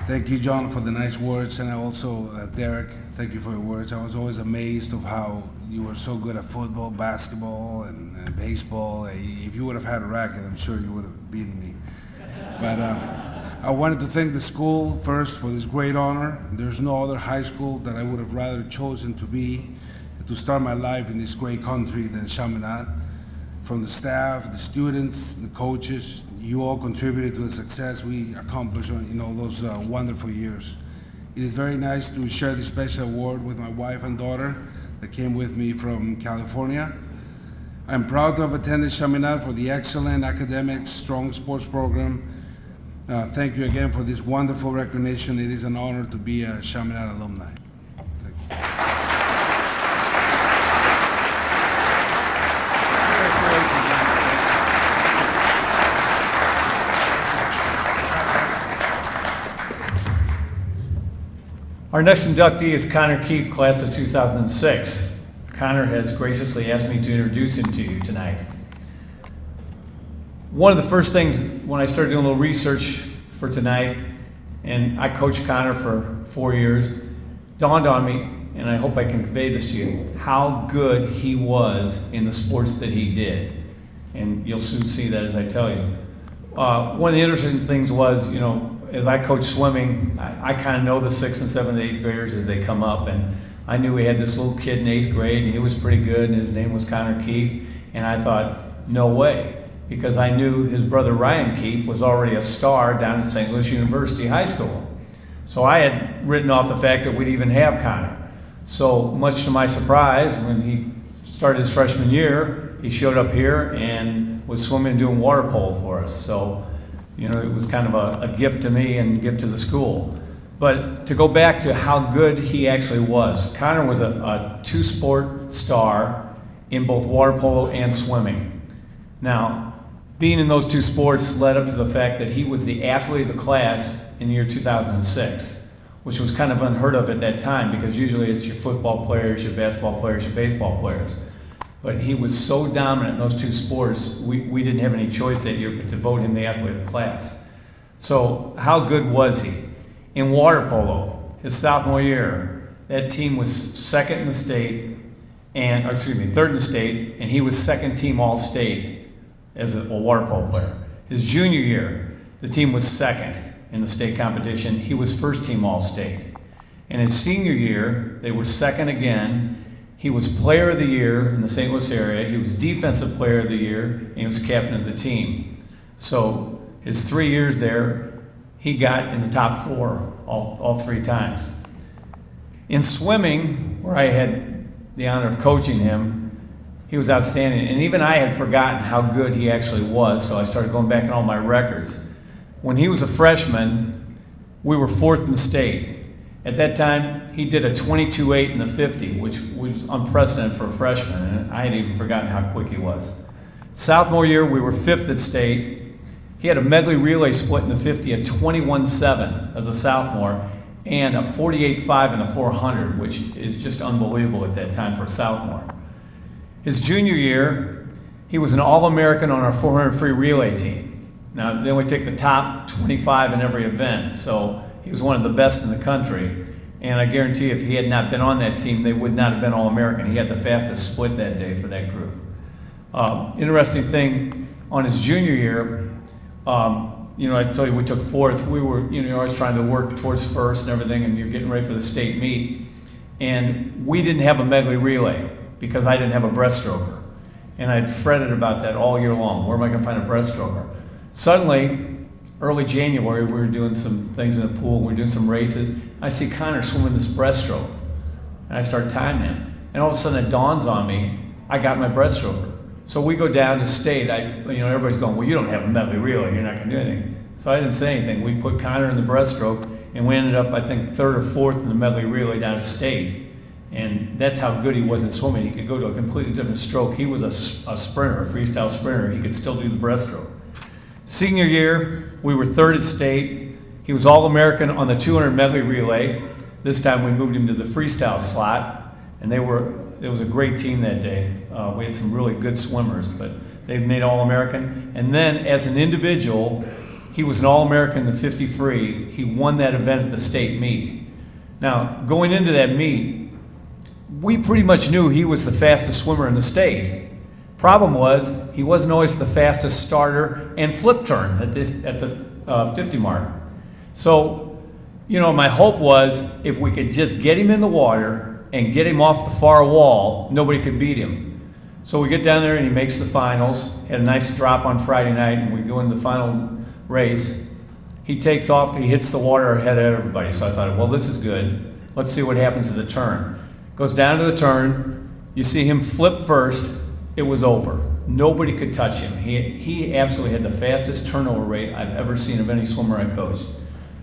Thank you, John, for the nice words, and also Derek, thank you for your words. I was always amazed of how you were so good at football, basketball, and baseball. If you would have had a racket, I'm sure you would have beaten me. But I wanted to thank the school first for this great honor. There's no other high school that I would have rather chosen to be, to start my life in this great country than Chaminade. From the staff, the students, the coaches, you all contributed to the success we accomplished in all those wonderful years. It is very nice to share this special award with my wife and daughter that came with me from California. I'm proud to have attended Chaminade for the excellent academic, strong sports program. Thank you again for this wonderful recognition. It is an honor to be a Chaminade alumni. Our next inductee is Connor Keefe, class of 2006. Connor has graciously asked me to introduce him to you tonight. One of the first things when I started doing a little research for tonight, and I coached Connor for 4 years, dawned on me, and I hope I can convey this to you, how good he was in the sports that he did. And you'll soon see that as I tell you. One of the interesting things was, you know, as I coach swimming, I kind of know the 6th and 7th and 8th graders as they come up, and I knew we had this little kid in 8th grade, and he was pretty good, and his name was Connor Keefe, and I thought, no way, because I knew his brother Ryan Keefe was already a star down at St. Louis University High School. So I had written off the fact that we'd even have Connor. So much to my surprise, when he started his freshman year, he showed up here and was swimming and doing water polo for us. So, you know, it was kind of a gift to me and a gift to the school. But to go back to how good he actually was, Connor was a two-sport star in both water polo and swimming. Now, being in those two sports led up to the fact that he was the athlete of the class in the year 2006, which was kind of unheard of at that time, because usually it's your football players, your basketball players, your baseball players. But he was so dominant in those two sports, we didn't have any choice that year but to vote him the athlete of the class. So how good was he? In water polo, his sophomore year, that team was second in the state, and, or excuse me, third in the state, and he was second team all-state as a water polo player. His junior year, the team was second in the state competition. He was first team all-state. And his senior year, they were second again. He was player of the year in the St. Louis area. He was defensive player of the year, and he was captain of the team. So his 3 years there, he got in the top 4 all 3 times. In swimming, where I had the honor of coaching him, he was outstanding. And even I had forgotten how good he actually was, so I started going back in all my records. When he was a freshman, we were 4th in the state. At that time, he did a 22.8 in the 50, which was unprecedented for a freshman, and I had even forgotten how quick he was. Sophomore year, we were 5th at state. He had a medley relay split in the 50 at 21.7 as a sophomore, and a 48.5 in the 400, which is just unbelievable at that time for a sophomore. His junior year, he was an All-American on our 400 free relay team. Now, then we take the top 25 in every event, so he was one of the best in the country. And I guarantee if he had not been on that team, they would not have been All-American. He had the fastest split that day for that group. Interesting thing, on his junior year, you know, I told you we took 4th. We were, you know, always trying to work towards first and everything, and you're getting ready for the state meet. And we didn't have a medley relay because I didn't have a breaststroker. And I'd fretted about that all year long. Where am I going to find a breaststroker? Suddenly, early January, we were doing some things in the pool. We were doing some races. I see Connor swimming this breaststroke. And I start timing him. And all of a sudden it dawns on me, I got my breaststroker. So we go down to state. You know, everybody's going, well, you don't have a medley relay. You're not going to do anything. So I didn't say anything. We put Connor in the breaststroke, and we ended up, I think, 3rd or 4th in the medley relay down to state. And that's how good he was in swimming. He could go to a completely different stroke. He was a sprinter, a freestyle sprinter. He could still do the breaststroke. Senior year, we were 3rd at state. He was All-American on the 200 medley relay. This time we moved him to the freestyle slot, and it was a great team that day. We had some really good swimmers, but they made All-American. And then as an individual, he was an All-American in the 50 free. He won that event at the state meet. Now, going into that meet, we pretty much knew he was the fastest swimmer in the state. Problem was, he wasn't always the fastest starter and flip turn at the 50 mark. So, you know, my hope was if we could just get him in the water and get him off the far wall, nobody could beat him. So we get down there and he makes the finals. Had a nice drop on Friday night, and we go into the final race. He takes off, he hits the water ahead of everybody. So I thought, well, this is good. Let's see what happens at the turn. Goes down to the turn. You see him flip first. It was over. Nobody could touch him. He absolutely had the fastest turnover rate I've ever seen of any swimmer I coached.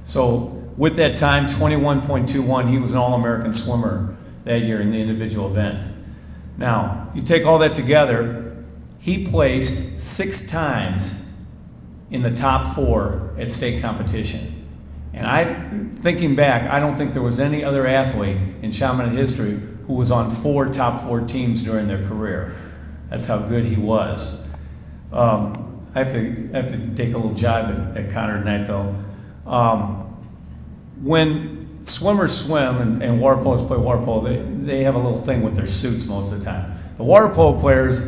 So with that time, 21.21, he was an All-American swimmer that year in the individual event. Now, you take all that together, he placed 6 times in the top 4 at state competition. And thinking back, I don't think there was any other athlete in Chaminade history who was on 4 top 4 teams during their career. That's how good he was. I have to take a little jibe at Connor tonight, though. When swimmers swim and water poloers play water polo. They have a little thing with their suits most of the time. The water polo players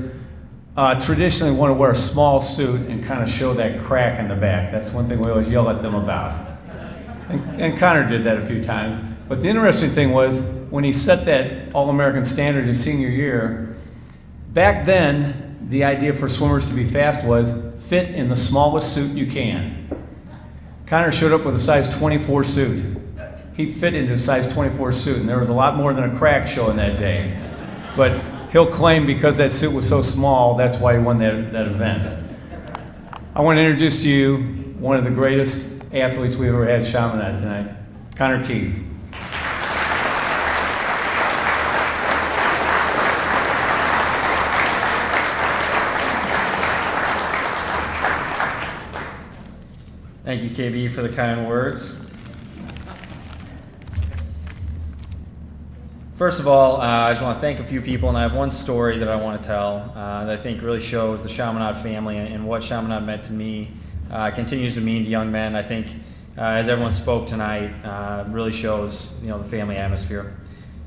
traditionally want to wear a small suit and kind of show that crack in the back. That's one thing we always yell at them about. And Connor did that a few times. But the interesting thing was, when he set that All-American standard his senior year, back then, the idea for swimmers to be fast was fit in the smallest suit you can. Connor showed up with a size 24 suit. He fit into a size 24 suit, and there was a lot more than a crack showing that day. But he'll claim because that suit was so small, that's why he won that event. I want to introduce to you one of the greatest athletes we've ever had at Chaminade tonight, Connor Keith. Thank you, KB, for the kind words. First of all, I just want to thank a few people, and I have one story that I want to tell that I think really shows the Chaminade family and what Chaminade meant to me, continues to mean to young men. I think, as everyone spoke tonight, really shows the family atmosphere.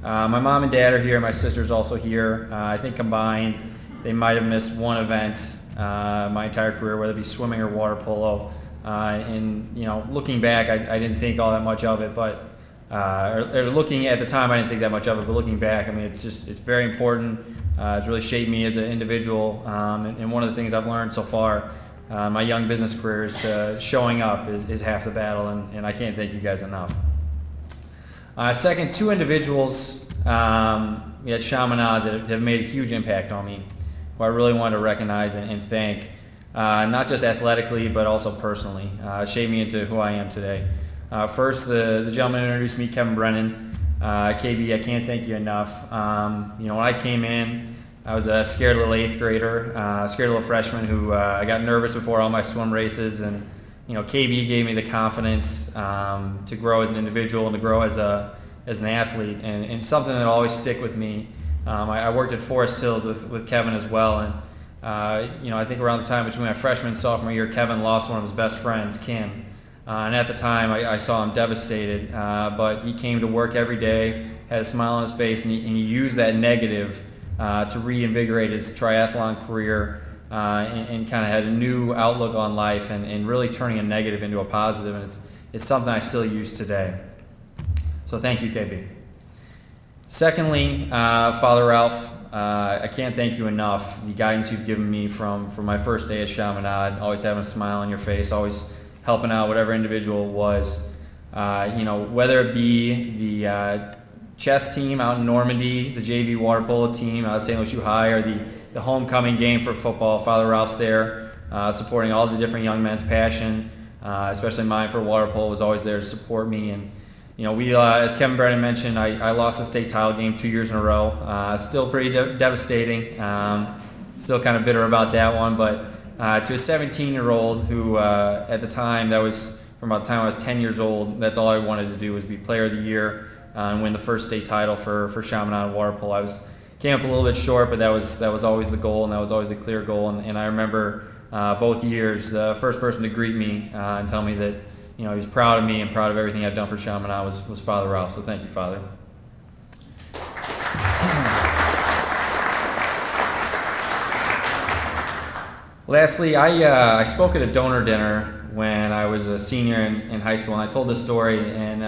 My mom and dad are here. My sister's also here. I think combined, they might have missed one event my entire career, whether it be swimming or water polo. And looking back, I didn't think all that much of it, but or looking at the time, I didn't think that much of it. But looking back, I mean, it's very important. It's really shaped me as an individual. And one of the things I've learned so far, my young business career, is showing up is half the battle, and I can't thank you guys enough. Second, two individuals at Chaminade that have made a huge impact on me, who I really want to recognize and thank. Not just athletically, but also personally, shaped me into who I am today. First, the gentleman who introduced me, Kevin Brennan. KB, I can't thank you enough. When I came in, I was a scared little 8th grader, scared little freshman who I got nervous before all my swim races, and KB gave me the confidence to grow as an individual and to grow as an athlete, and something that will always stick with me. I worked at Forest Hills with Kevin as well, and I think around the time between my freshman and sophomore year, Kevin lost one of his best friends, Kim. And at the time, I saw him devastated, but he came to work every day, had a smile on his face, and he used that negative to reinvigorate his triathlon career and kind of had a new outlook on life and really turning a negative into a positive, and it's something I still use today. So thank you, KB. Secondly, Father Ralph. I can't thank you enough. The guidance you've given me from my first day at Chaminade, always having a smile on your face, always helping out whatever individual it was. Whether it be the chess team out in Normandy, the JV water polo team out of St. Louis U High, or the homecoming game for football, Father Ralph's there, supporting all the different young men's passion, especially mine for water polo, was always there to support me. And we, as Kevin Brennan mentioned, I lost the state title game 2 years in a row. Still pretty devastating. Still kind of bitter about that one. But to a 17-year-old who, at the time, that was from about the time I was 10 years old, that's all I wanted to do was be Player of the Year and win the first state title for Chaminade water polo. Came up a little bit short, but that was always the goal, and that was always the clear goal. And I remember both years, the first person to greet me and tell me that he was proud of me and proud of everything I'd done for Chaminade was Father Ralph. So thank you, Father. Lastly, I spoke at a donor dinner when I was a senior in high school, and I told this story, and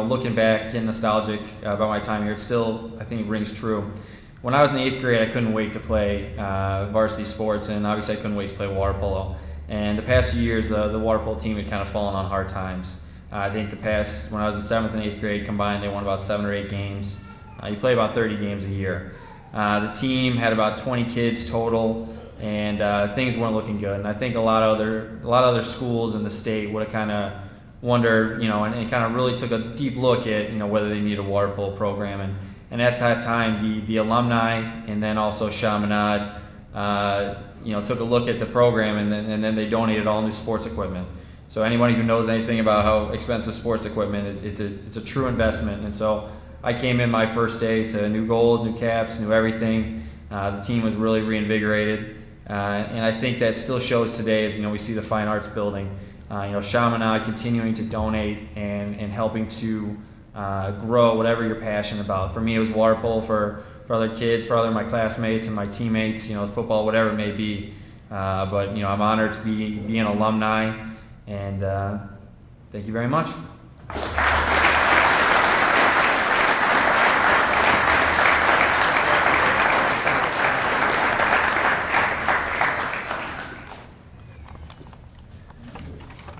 looking back, getting nostalgic about my time here, it still, I think, rings true. When I was in the 8th grade, I couldn't wait to play varsity sports, and obviously I couldn't wait to play water polo. And the past few years, the water polo team had kind of fallen on hard times. I think when I was in 7th and 8th grade combined, they won about 7 or 8 games. You play about 30 games a year. The team had about 20 kids total, and things weren't looking good. And I think a lot of other schools in the state would have kind of wondered, and kind of really took a deep look at, whether they need a water polo program. And at that time, the alumni and then also Chaminade, took a look at the program, and then they donated all new sports equipment. So anybody who knows anything about how expensive sports equipment is, it's a true investment. And so I came in my first day to new goals, new caps, new everything. The team was really reinvigorated, and I think that still shows today as we see the Fine Arts building. Chaminade continuing to donate and helping to grow whatever you're passionate about. For me, it was water polo. For other kids, for other my classmates and my teammates, football, whatever it may be. But I'm honored to be an alumni, and thank you very much.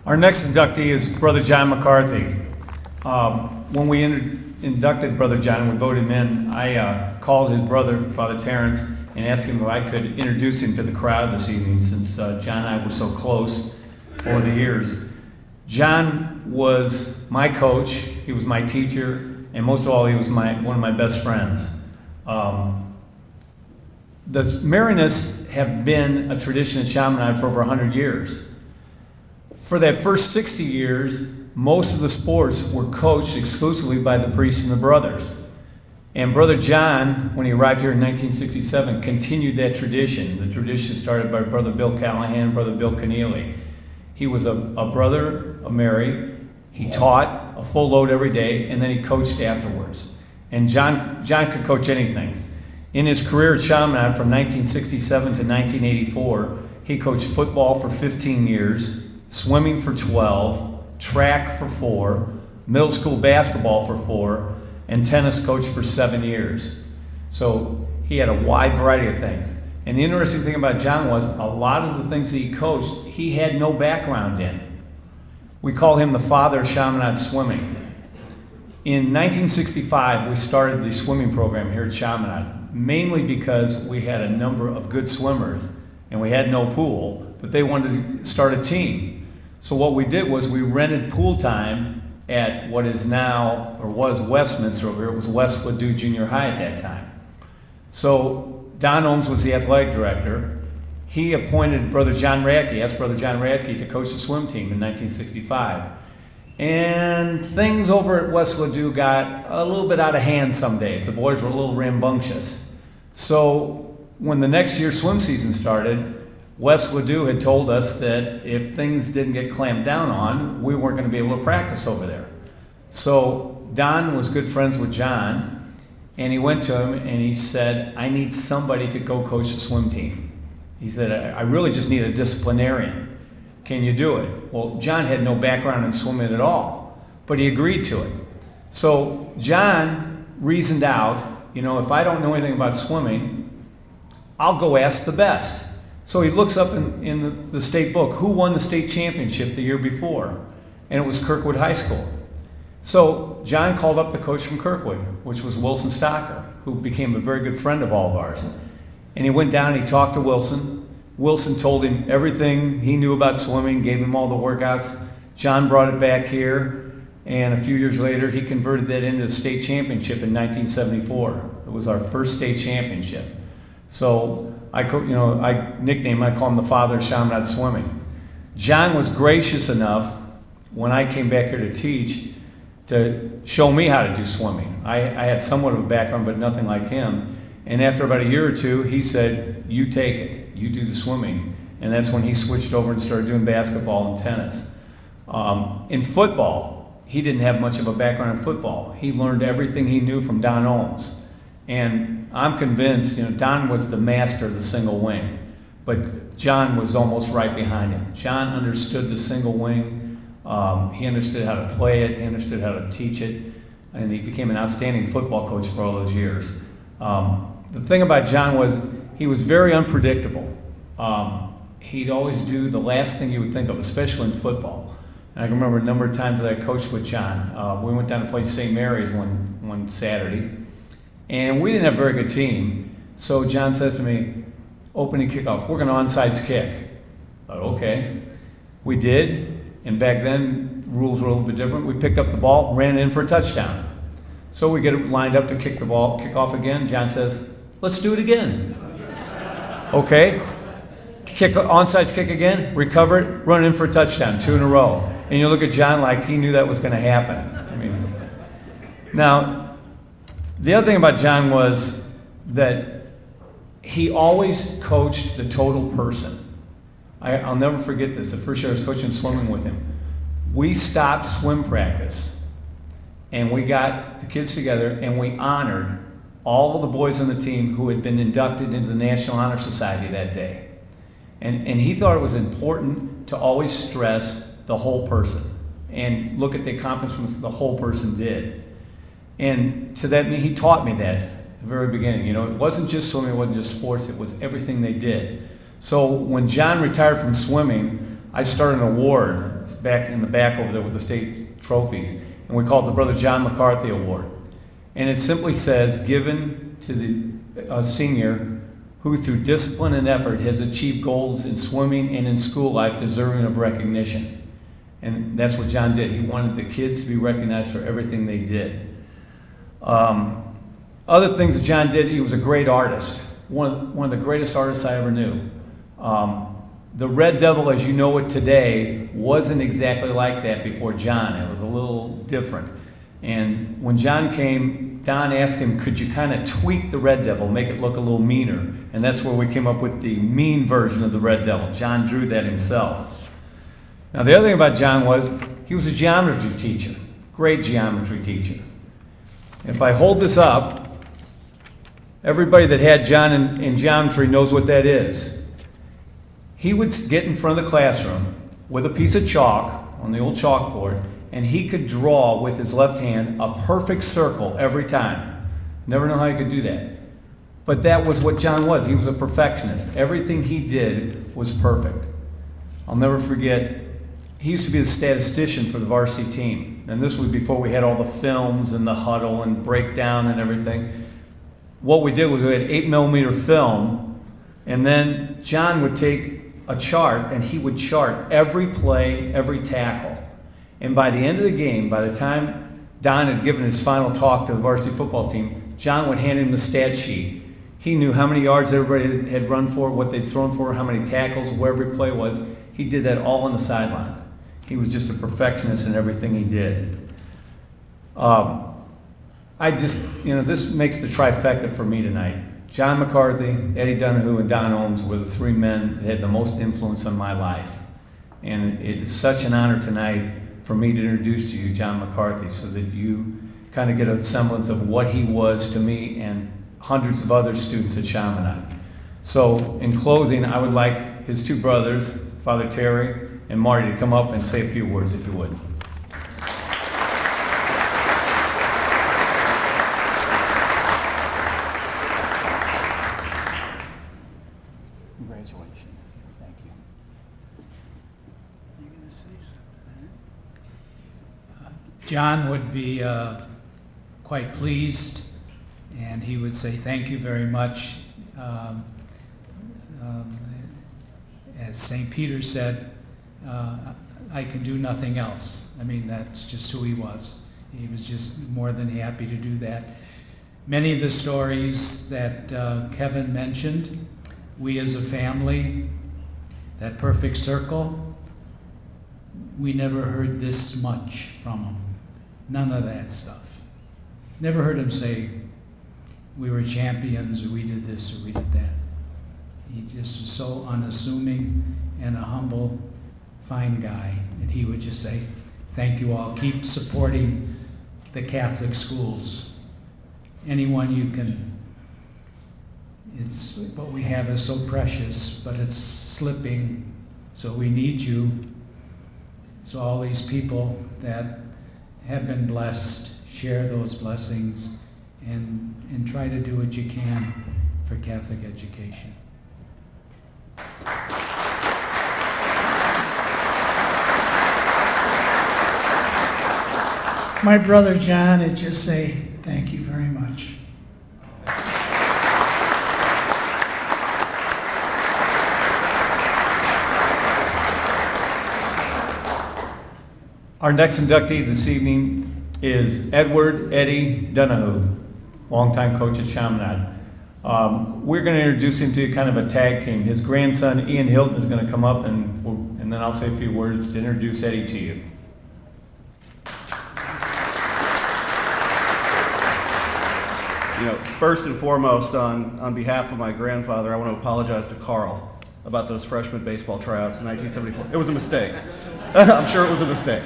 Our next inductee is Brother John McCarthy. When we inducted Brother John, we voted him in, I called his brother, Father Terrence, and asked him if I could introduce him to the crowd this evening, since John and I were so close over the years. John was my coach, he was my teacher, and most of all, he was one of my best friends. The Marianists have been a tradition at Chaminade for over 100 years. For that first 60 years, most of the sports were coached exclusively by the priests and the brothers. And Brother John, when he arrived here in 1967, continued that tradition. The tradition started by Brother Bill Callahan and Brother Bill Keneally. He was a brother of Mary. He taught a full load every day, and then he coached afterwards. And John could coach anything. In his career at Chaminade from 1967 to 1984, he coached football for 15 years, swimming for 12, track for 4, middle school basketball for 4, and tennis coach for 7 years. So he had a wide variety of things. And the interesting thing about John was a lot of the things that he coached, he had no background in. We call him the father of Chaminade swimming. In 1965, we started the swimming program here at Chaminade, mainly because we had a number of good swimmers and we had no pool, but they wanted to start a team. So what we did was we rented pool time at what is now, or was Westminster over here. It was West Ladue Junior High at that time. So Don Ohms was the athletic director. He appointed Brother John Radke, asked Brother John Radke to coach the swim team in 1965. And things over at West Ladue got a little bit out of hand some days. The boys were a little rambunctious. So when the next year's swim season started, West Ladue had told us that if things didn't get clamped down on, we weren't going to be able to practice over there. So Don was good friends with John, and he went to him and he said, I need somebody to go coach the swim team. He said, I really just need a disciplinarian. Can you do it? Well, John had no background in swimming at all, but he agreed to it. So John reasoned out, if I don't know anything about swimming, I'll go ask the best. So he looks up in the state book, who won the state championship the year before? And it was Kirkwood High School. So John called up the coach from Kirkwood, which was Wilson Stocker, who became a very good friend of all of ours. And he went down and he talked to Wilson. Wilson told him everything he knew about swimming, gave him all the workouts. John brought it back here, and a few years later, he converted that into a state championship in 1974. It was our first state championship. So I nickname him, I call him the father of Chaminade swimming. John was gracious enough when I came back here to teach to show me how to do swimming. I had somewhat of a background, but nothing like him. And after about a year or two, he said, you take it, you do the swimming. And that's when he switched over and started doing basketball and tennis. In football, he didn't have much of a background in football. He learned everything he knew from Don Ohms. And I'm convinced, Don was the master of the single wing, but John was almost right behind him. John understood the single wing. He understood how to play it. He understood how to teach it. And he became an outstanding football coach for all those years. The thing about John was he was very unpredictable. He'd always do the last thing you would think of, especially in football. And I can remember a number of times that I coached with John. We went down to play St. Mary's one Saturday. And we didn't have a very good team. So John says to me, opening kickoff, we're going to onside kick. I thought, okay. We did, and back then, rules were a little bit different. We picked up the ball, ran in for a touchdown. So we get it lined up to kick the ball, kick off again. John says, let's do it again. Okay. Onside kick again, recover it, run in for a touchdown, 2 in a row. And you look at John like he knew that was going to happen. Now, the other thing about John was that he always coached the total person. I'll never forget this. The first year I was coaching swimming with him, we stopped swim practice and we got the kids together and we honored all of the boys on the team who had been inducted into the National Honor Society that day. And he thought it was important to always stress the whole person and look at the accomplishments the whole person did. And to that, he taught me that at the very beginning. You know, it wasn't just swimming, it wasn't just sports, it was everything they did. So when John retired from swimming, I started an award. It's back in the back over there with the state trophies. And we call it the Brother John McCarthy Award. And it simply says, given to the senior who through discipline and effort has achieved goals in swimming and in school life deserving of recognition. And that's what John did. He wanted the kids to be recognized for everything they did. Other things that John did, he was a great artist. One of the greatest artists I ever knew. The Red Devil, as you know it today, wasn't exactly like that before John. It was a little different. And when John came, Don asked him, could you kind of tweak the Red Devil, make it look a little meaner? And that's where we came up with the mean version of the Red Devil. John drew that himself. Now the other thing about John was, he was a geometry teacher, great geometry teacher. If I hold this up, everybody that had John in geometry knows what that is. He would get in front of the classroom with a piece of chalk on the old chalkboard, and he could draw with his left hand a perfect circle every time. Never know how he could do that. But that was what John was. He was a perfectionist. Everything he did was perfect. I'll never forget, he used to be the statistician for the varsity team. And this was before we had all the films and the huddle and breakdown and everything. What we did was we had 8mm film, and then John would take a chart and he would chart every play, every tackle. And by the end of the game, by the time Don had given his final talk to the varsity football team, John would hand him the stat sheet. He knew how many yards everybody had run for, what they'd thrown for, how many tackles, where every play was. He did that all on the sidelines. He was just a perfectionist in everything he did. This makes the trifecta for me tonight. John McCarthy, Eddie Donahue, and Don Ohms were the three men that had the most influence on my life. And it is such an honor tonight for me to introduce to you John McCarthy so that you kind of get a semblance of what he was to me and hundreds of other students at Chaminade. So in closing, I would like his two brothers, Father Terry and Marty, to come up and say a few words, if you would. Congratulations. Thank you. You're going to say something, John would be quite pleased, and he would say thank you very much. As St. Peter said, I can do nothing else. I mean, that's just who he was. He was just more than happy to do that. Many of the stories that Kevin mentioned, we as a family, that perfect circle, we never heard this much from him. None of that stuff. Never heard him say, we were champions, or we did this, or we did that. He just was so unassuming and a humble, fine guy. And he would just say, thank you all. Keep supporting the Catholic schools. Anyone you can. It's what we have is so precious, but it's slipping. So we need you. So all these people that have been blessed, share those blessings and try to do what you can for Catholic education. My brother John would just say, thank you very much. Our next inductee this evening is Edward Eddie Donahue, longtime coach at Chaminade. We're going to introduce him to kind of a tag team. His grandson, Ian Hilton, is going to come up, and then I'll say a few words to introduce Eddie to you. You know, first and foremost, on behalf of my grandfather, I want to apologize to Carl about those freshman baseball tryouts in 1974. It was a mistake. I'm sure it was a mistake.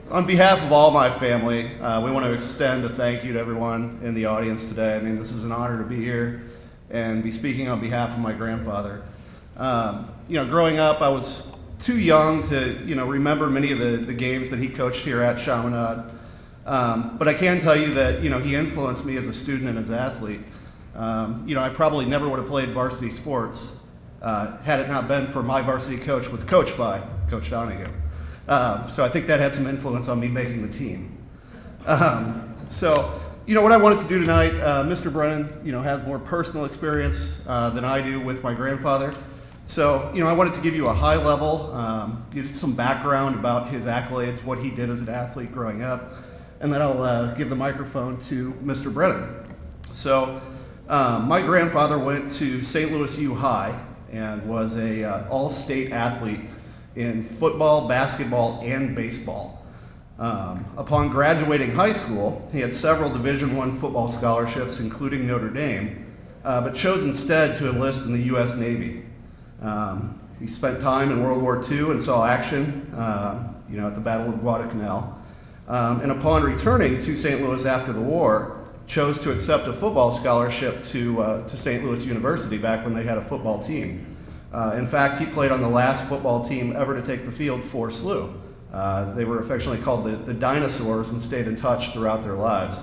On behalf of all my family, we want to extend a thank you to everyone in the audience today. I mean, this is an honor to be here and be speaking on behalf of my grandfather. Growing up, I was too young to, remember many of the games that he coached here at Chaminade. But I can tell you that, he influenced me as a student and as an athlete. I probably never would have played varsity sports had it not been for my varsity coach was coached by Coach Donahue. So I think that had some influence on me making the team. What I wanted to do tonight, Mr. Brennan, has more personal experience than I do with my grandfather. So, I wanted to give you a high level, just some background about his accolades, what he did as an athlete growing up, and then I'll give the microphone to Mr. Brennan. So, my grandfather went to St. Louis U High and was a all-state athlete in football, basketball, and baseball. Upon graduating high school, he had several Division I football scholarships, including Notre Dame, but chose instead to enlist in the U.S. Navy. He spent time in World War II and saw action, at the Battle of Guadalcanal. And upon returning to St. Louis after the war, chose to accept a football scholarship to St. Louis University back when they had a football team. In fact, he played on the last football team ever to take the field for SLU. They were affectionately called the Dinosaurs and stayed in touch throughout their lives.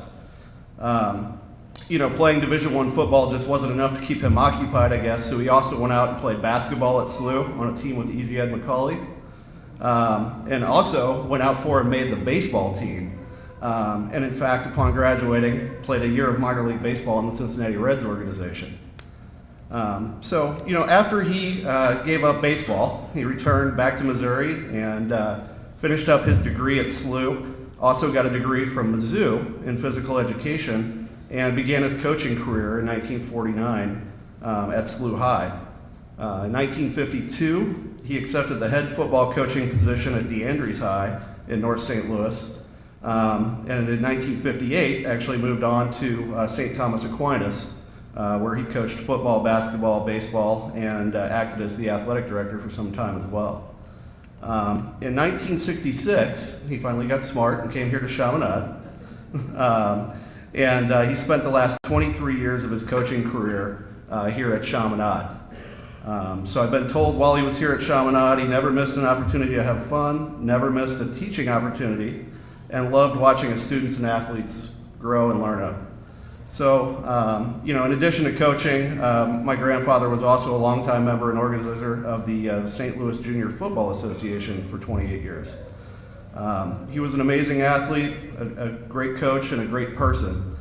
Playing Division I football just wasn't enough to keep him occupied, I guess, so he also went out and played basketball at SLU on a team with Easy Ed McCauley, and also went out for and made the baseball team. And in fact, upon graduating, played a year of minor league baseball in the Cincinnati Reds organization. After he gave up baseball, he returned back to Missouri and finished up his degree at SLU, also got a degree from Mizzou in physical education, and began his coaching career in 1949 at SLU High. In 1952, he accepted the head football coaching position at DeAndrews High in North St. Louis, and in 1958 actually moved on to St. Thomas Aquinas, where he coached football, basketball, baseball, and acted as the athletic director for some time as well. In 1966, he finally got smart and came here to Chaminade. And he spent the last 23 years of his coaching career here at Chaminade. So I've been told while he was here at Chaminade, he never missed an opportunity to have fun, never missed a teaching opportunity, and loved watching his students and athletes grow and learn up. So, in addition to coaching, my grandfather was also a longtime member and organizer of the St. Louis Junior Football Association for 28 years. He was an amazing athlete, a great coach, and a great person.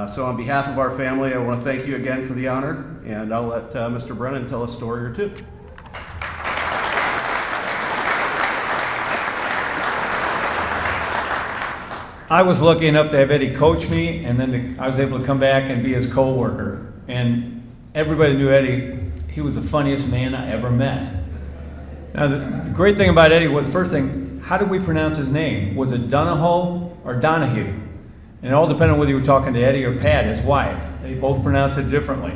So on behalf of our family, I want to thank you again for the honor, and I'll let Mr. Brennan tell a story or two. I was lucky enough to have Eddie coach me, and then I was able to come back and be his co-worker. And everybody knew Eddie. He was the funniest man I ever met. Now, the great thing about Eddie was, the first thing, how did we pronounce his name? Was it Donahoe or Donahue? And it all depended on whether you were talking to Eddie or Pat, his wife. They both pronounced it differently.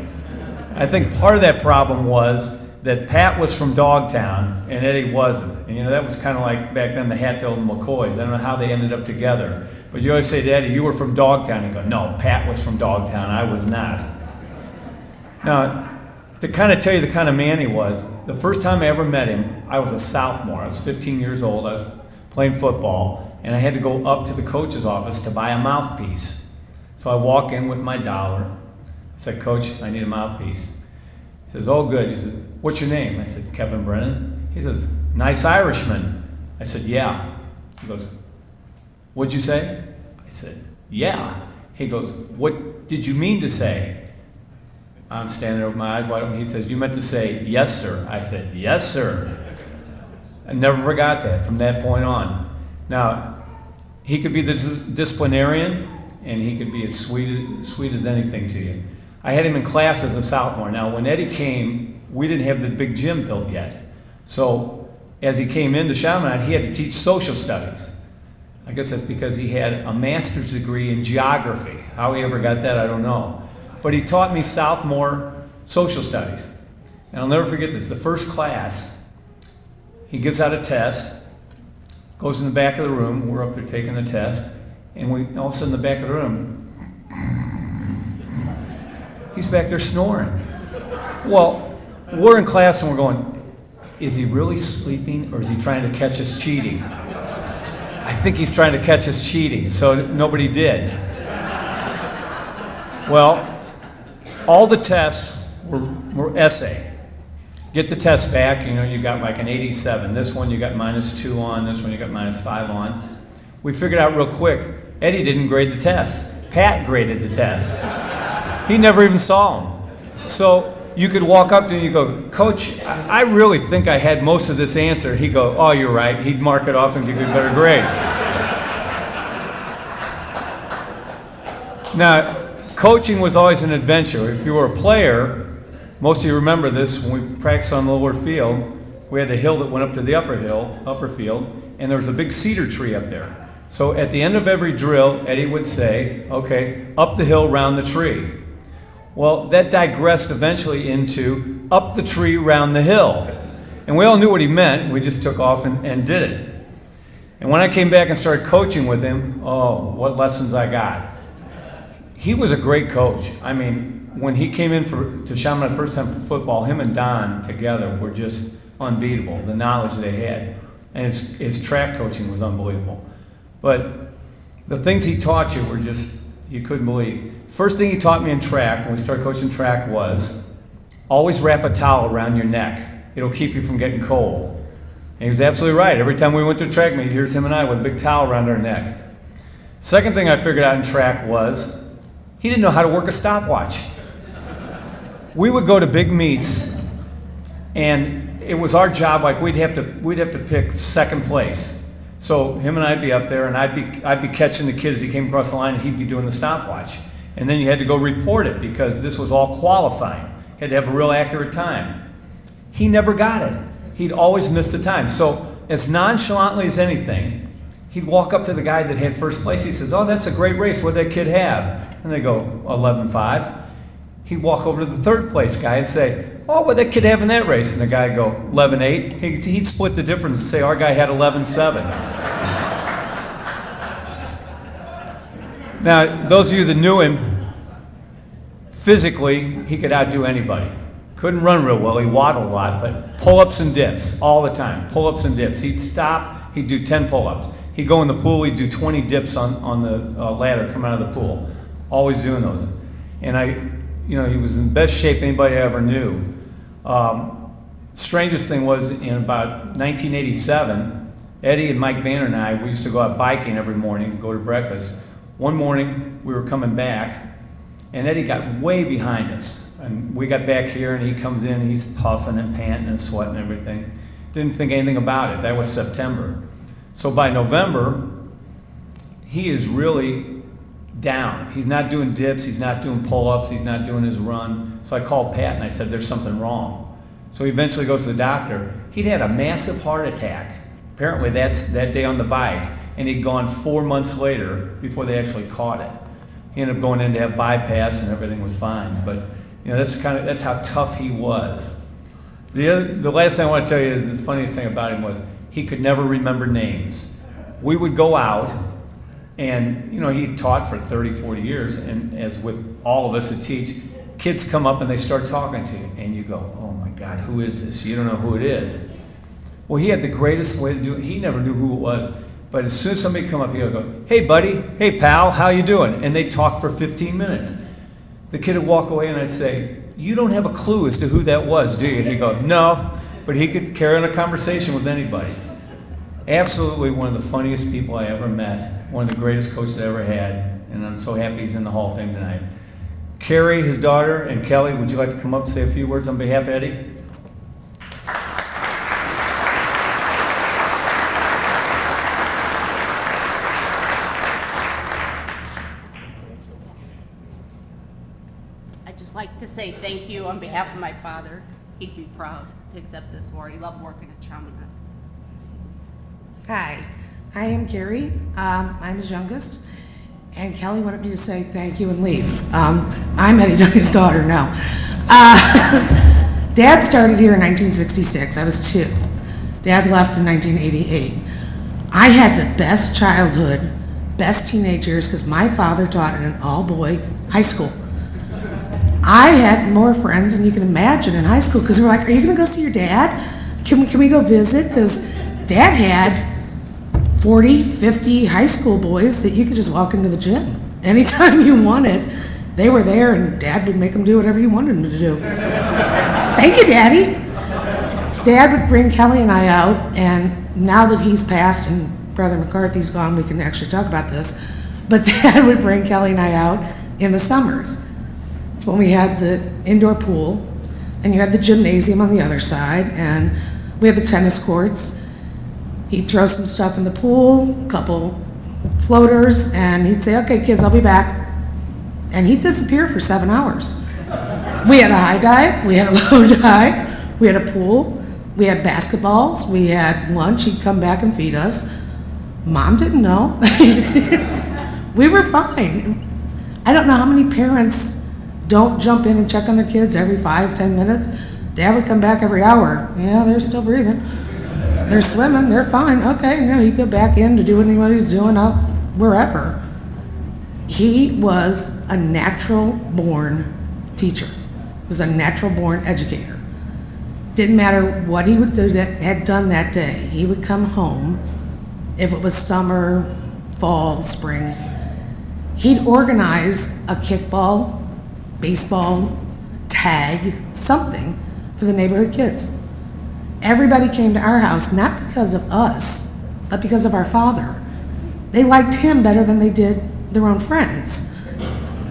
I think part of that problem was that Pat was from Dogtown and Eddie wasn't. And that was kind of like back then the Hatfield and McCoys. I don't know how they ended up together. But you always say to Eddie, you were from Dogtown. He'd go, no, Pat was from Dogtown. I was not. Now, to kind of tell you the kind of man he was, the first time I ever met him, I was a sophomore. I was 15 years old. I was playing football, and I had to go up to the coach's office to buy a mouthpiece. So I walk in with my $1. I said, Coach, I need a mouthpiece. He says, oh, good. He says, what's your name? I said, Kevin Brennan. He says, nice Irishman. I said, yeah. He goes, what'd you say? I said, yeah. He goes, what did you mean to say? I'm standing there with my eyes wide open. He says, you meant to say, yes, sir. I said, yes, sir. I never forgot that from that point on. Now, he could be the disciplinarian, and he could be as sweet as anything to you. I had him in class as a sophomore. Now, when Eddie came, we didn't have the big gym built yet. So, as he came into Chaminade, he had to teach social studies. I guess that's because he had a master's degree in geography. How he ever got that, I don't know. But he taught me sophomore social studies. And I'll never forget this. The first class, he gives out a test. goes in the back of the room. We're up there taking the test, and all of a sudden in the back of the room, he's back there snoring. Well, we're in class and we're going, is he really sleeping or is he trying to catch us cheating? I think he's trying to catch us cheating, so nobody did. Well, all the tests were essay. Get the test back, you got like an 87. This one you got -2 on, this one you got -5 on. We figured out real quick, Eddie didn't grade the tests. Pat graded the tests. He never even saw them. So you could walk up to him and you go, Coach, I really think I had most of this answer. He'd go, oh, you're right. He'd mark it off and give you a better grade. Now, coaching was always an adventure. If you were a player, most of you remember this, when we practiced on the lower field, we had a hill that went up to the upper field, and there was a big cedar tree up there. So at the end of every drill, Eddie would say, okay, up the hill, round the tree. Well, that digressed eventually into up the tree, round the hill. And we all knew what he meant. We just took off and did it. And when I came back and started coaching with him, oh, what lessons I got. He was a great coach. I mean, when he came in to Chaminade first time for football, him and Don together were just unbeatable, the knowledge they had. And his track coaching was unbelievable. But the things he taught you were just, you couldn't believe. First thing he taught me in track, when we started coaching track, was always wrap a towel around your neck. It'll keep you from getting cold. And he was absolutely right. Every time we went to a track meet, here's him and I with a big towel around our neck. Second thing I figured out in track was he didn't know how to work a stopwatch. We would go to big meets, and it was our job, like we'd have to pick second place. So him and I'd be up there, and I'd be catching the kid as he came across the line, and he'd be doing the stopwatch. And then you had to go report it because this was all qualifying. You had to have a real accurate time. He never got it. He'd always miss the time. So as nonchalantly as anything, he'd walk up to the guy that had first place. He says, oh, that's a great race. What'd that kid have? And they go, 11.5. He'd walk over to the third place guy and say, oh, what'd that kid have in that race? And the guy would go, 11.8. He'd split the difference and say, our guy had 11.7. Now, those of you that knew him, physically, he could outdo anybody. Couldn't run real well, he waddled a lot, but pull-ups and dips all the time, pull-ups and dips. He'd stop, he'd do 10 pull-ups. He'd go in the pool, he'd do 20 dips on the ladder coming out of the pool. Always doing those. And he was in the best shape anybody ever knew. Strangest thing was in about 1987, Eddie and Mike Banner and I, we used to go out biking every morning, go to breakfast. One morning, we were coming back, and Eddie got way behind us. And we got back here, and he comes in, he's puffing and panting and sweating and everything. Didn't think anything about it. That was September. So by November, he is really down. He's not doing dips, he's not doing pull-ups, he's not doing his run. So I called Pat and I said, there's something wrong. So he eventually goes to the doctor. He'd had a massive heart attack. Apparently that's that day on the bike. And he'd gone 4 months later before they actually caught it. He ended up going in to have bypass and everything was fine. But that's how tough he was. The last thing I want to tell you is the funniest thing about him was he could never remember names. We would go out, and he taught for 30, 40 years, and as with all of us that teach, kids come up and they start talking to you, and you go, oh my God, who is this? You don't know who it is. Well, he had the greatest way to do it. He never knew who it was. But as soon as somebody come up, he would go, hey buddy, hey pal, how you doing? And they'd talk for 15 minutes. The kid would walk away and I'd say, you don't have a clue as to who that was, do you? He'd go, no, but he could carry on a conversation with anybody. Absolutely one of the funniest people I ever met, one of the greatest coaches I ever had, and I'm so happy he's in the Hall of Fame tonight. Carrie, his daughter, and Kelly, would you like to come up and say a few words on behalf of Eddie? I'd just like to say thank you on behalf of my father. He'd be proud to accept this award. He loved working at Chaminade. Hi, I am Carrie. I'm his youngest, and Kelly wanted me to say thank you and leave. I'm Eddie Duncan's daughter now. Dad started here in 1966. I was 2. Dad left in 1988. I had the best childhood, best teenage years, because my father taught in an all-boy high school. I had more friends than you can imagine in high school, because we were like, are you going to go see your dad? Can we go visit? Because Dad had 40, 50 high school boys that you could just walk into the gym anytime you wanted. They were there, and Dad would make them do whatever you wanted them to do. Thank you, Daddy. Dad would bring Kelly and I out, and now that he's passed and Brother McCarthy's gone, we can actually talk about this. But Dad would bring Kelly and I out in the summers. It's when we had the indoor pool, and you had the gymnasium on the other side, and we had the tennis courts. He'd throw some stuff in the pool, a couple floaters, and he'd say, okay, kids, I'll be back. And he'd disappear for 7 hours. We had a high dive, we had a low dive, we had a pool, we had basketballs, we had lunch. He'd come back and feed us. Mom didn't know. We were fine. I don't know how many parents don't jump in and check on their kids every 5-10 minutes. Dad would come back every hour. Yeah, they're still breathing. They're swimming, they're fine. Okay, now he'd go back in to do what he was doing out wherever. He was a natural-born teacher. He was a natural-born educator. Didn't matter what he would do had done that day. He would come home, if it was summer, fall, spring. He'd organize a kickball, baseball, tag, something for the neighborhood kids. Everybody came to our house, not because of us, but because of our father. They liked him better than they did their own friends.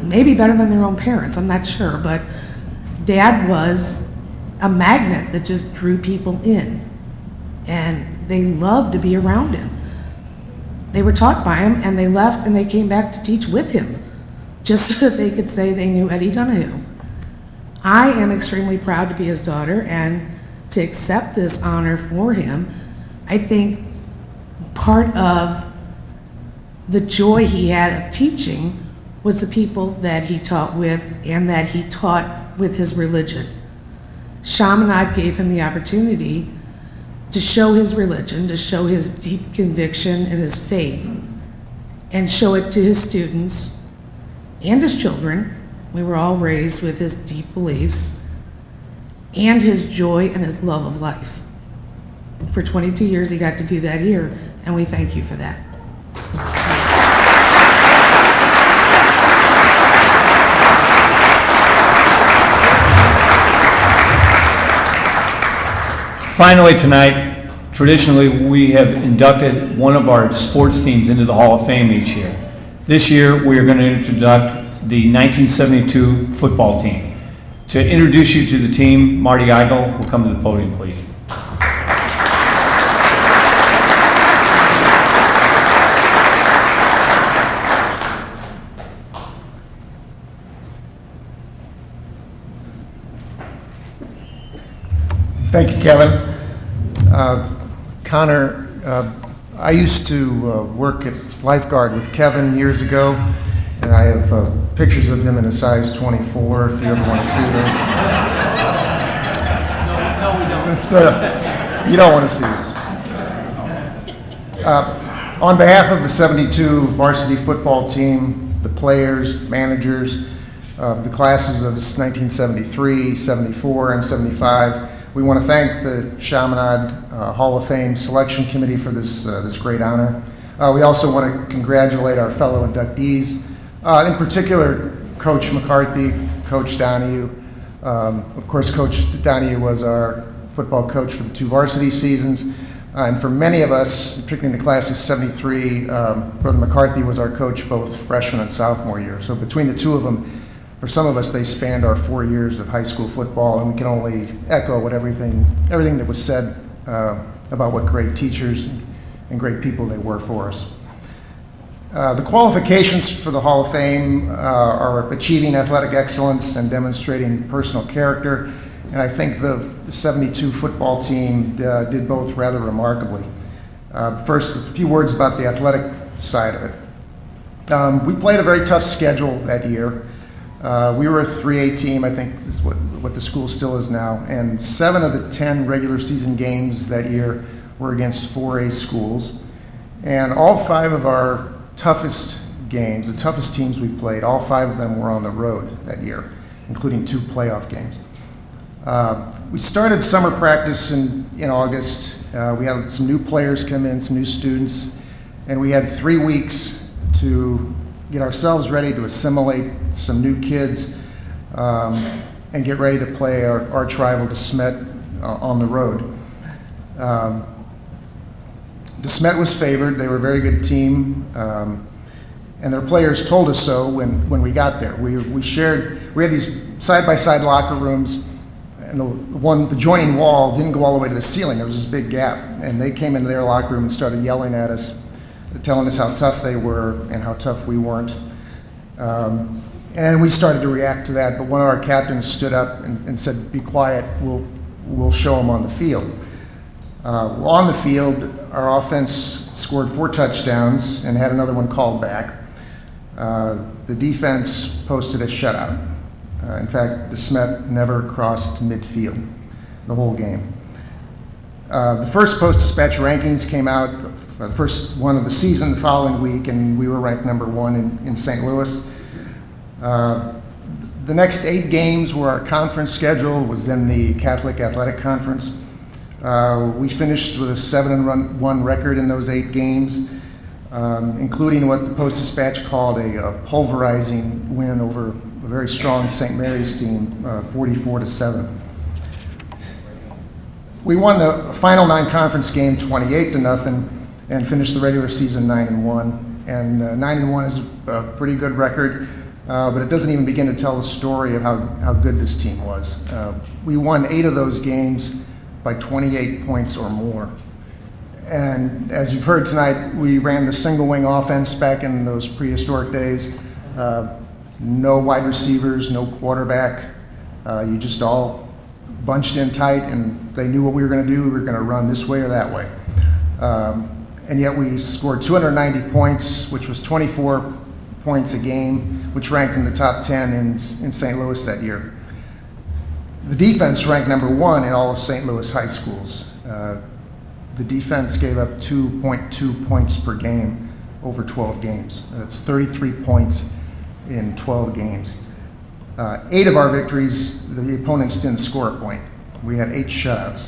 Maybe better than their own parents, I'm not sure, but Dad was a magnet that just drew people in, and they loved to be around him. They were taught by him, and they left and they came back to teach with him, just so that they could say they knew Eddie Donahue. I am extremely proud to be his daughter and to accept this honor for him. I think part of the joy he had of teaching was the people that he taught with and that he taught with his religion. Chaminade gave him the opportunity to show his religion, to show his deep conviction and his faith, and show it to his students and his children. We were all raised with his deep beliefs and his joy and his love of life. For 22 years, he got to do that here, and we thank you for that. Finally tonight, traditionally we have inducted one of our sports teams into the Hall of Fame each year. This year we are going to induct the 1972 football team. To introduce you to the team, Marty Eigel will come to the podium, please. Thank you, Kevin. Connor, I used to work at lifeguard with Kevin years ago, and I have pictures of him in a size 24 if you ever want to see those. No, we don't. You don't want to see those. On behalf of the 72 varsity football team, the players, managers, the classes of 1973, 74, and 75, we want to thank the Chaminade Hall of Fame Selection Committee for this great honor. We also want to congratulate our fellow inductees, in particular Coach McCarthy, Coach Donahue. Of course, Coach Donahue was our football coach for the 2 varsity seasons. And for many of us, particularly in the class of 73, Brother McCarthy was our coach both freshman and sophomore year. So between the two of them, for some of us, they spanned our 4 years of high school football, and we can only echo what everything that was said about what great teachers and great people they were for us. The qualifications for the Hall of Fame are achieving athletic excellence and demonstrating personal character, and I think the 72 football team did both rather remarkably. First, a few words about the athletic side of it. We played a very tough schedule that year. We were a 3A team, I think this is what the school still is now, and 7 of the 10 regular season games that year were against 4A schools. And all 5 of our toughest games, the toughest teams we played, all 5 of them were on the road that year, including 2 playoff games. We started summer practice in August. We had some new players come in, some new students, and we had 3 weeks to get ourselves ready to assimilate some new kids and get ready to play our arch rival DeSmet on the road. DeSmet was favored. They were a very good team, and their players told us so when we got there. We had these side-by-side locker rooms, and the joining wall didn't go all the way to the ceiling. There was this big gap, and they came into their locker room and started yelling at us, telling us how tough they were and how tough we weren't. And we started to react to that, but one of our captains stood up and said, "Be quiet, we'll show them on the field." On the field, our offense scored 4 touchdowns and had another one called back. The defense posted a shutout. In fact, DeSmet never crossed midfield the whole game. The first Post-Dispatch rankings came out, the first one of the season the following week, and we were ranked number 1 in St. Louis. The next 8 games were our conference schedule, was then the Catholic Athletic Conference. We finished with a 7-1 record in those 8 games, including what the Post-Dispatch called a pulverizing win over a very strong St. Mary's team, 44-7. We won the final non-conference game 28-0 and finished the regular season 9-1. And 9-1 is a pretty good record, but it doesn't even begin to tell the story of how good this team was. We won 8 of those games by 28 points or more. And as you've heard tonight, we ran the single wing offense back in those prehistoric days. No wide receivers, no quarterback. You just all bunched in tight, and they knew what we were going to do. We were going to run this way or that way. And yet we scored 290 points, which was 24 points a game, which ranked in the top 10 in St. Louis that year. The defense ranked number 1 in all of St. Louis high schools. The defense gave up 2.2 points per game over 12 games. That's 33 points in 12 games. 8 of our victories, the opponents didn't score a point. We had 8 shutouts.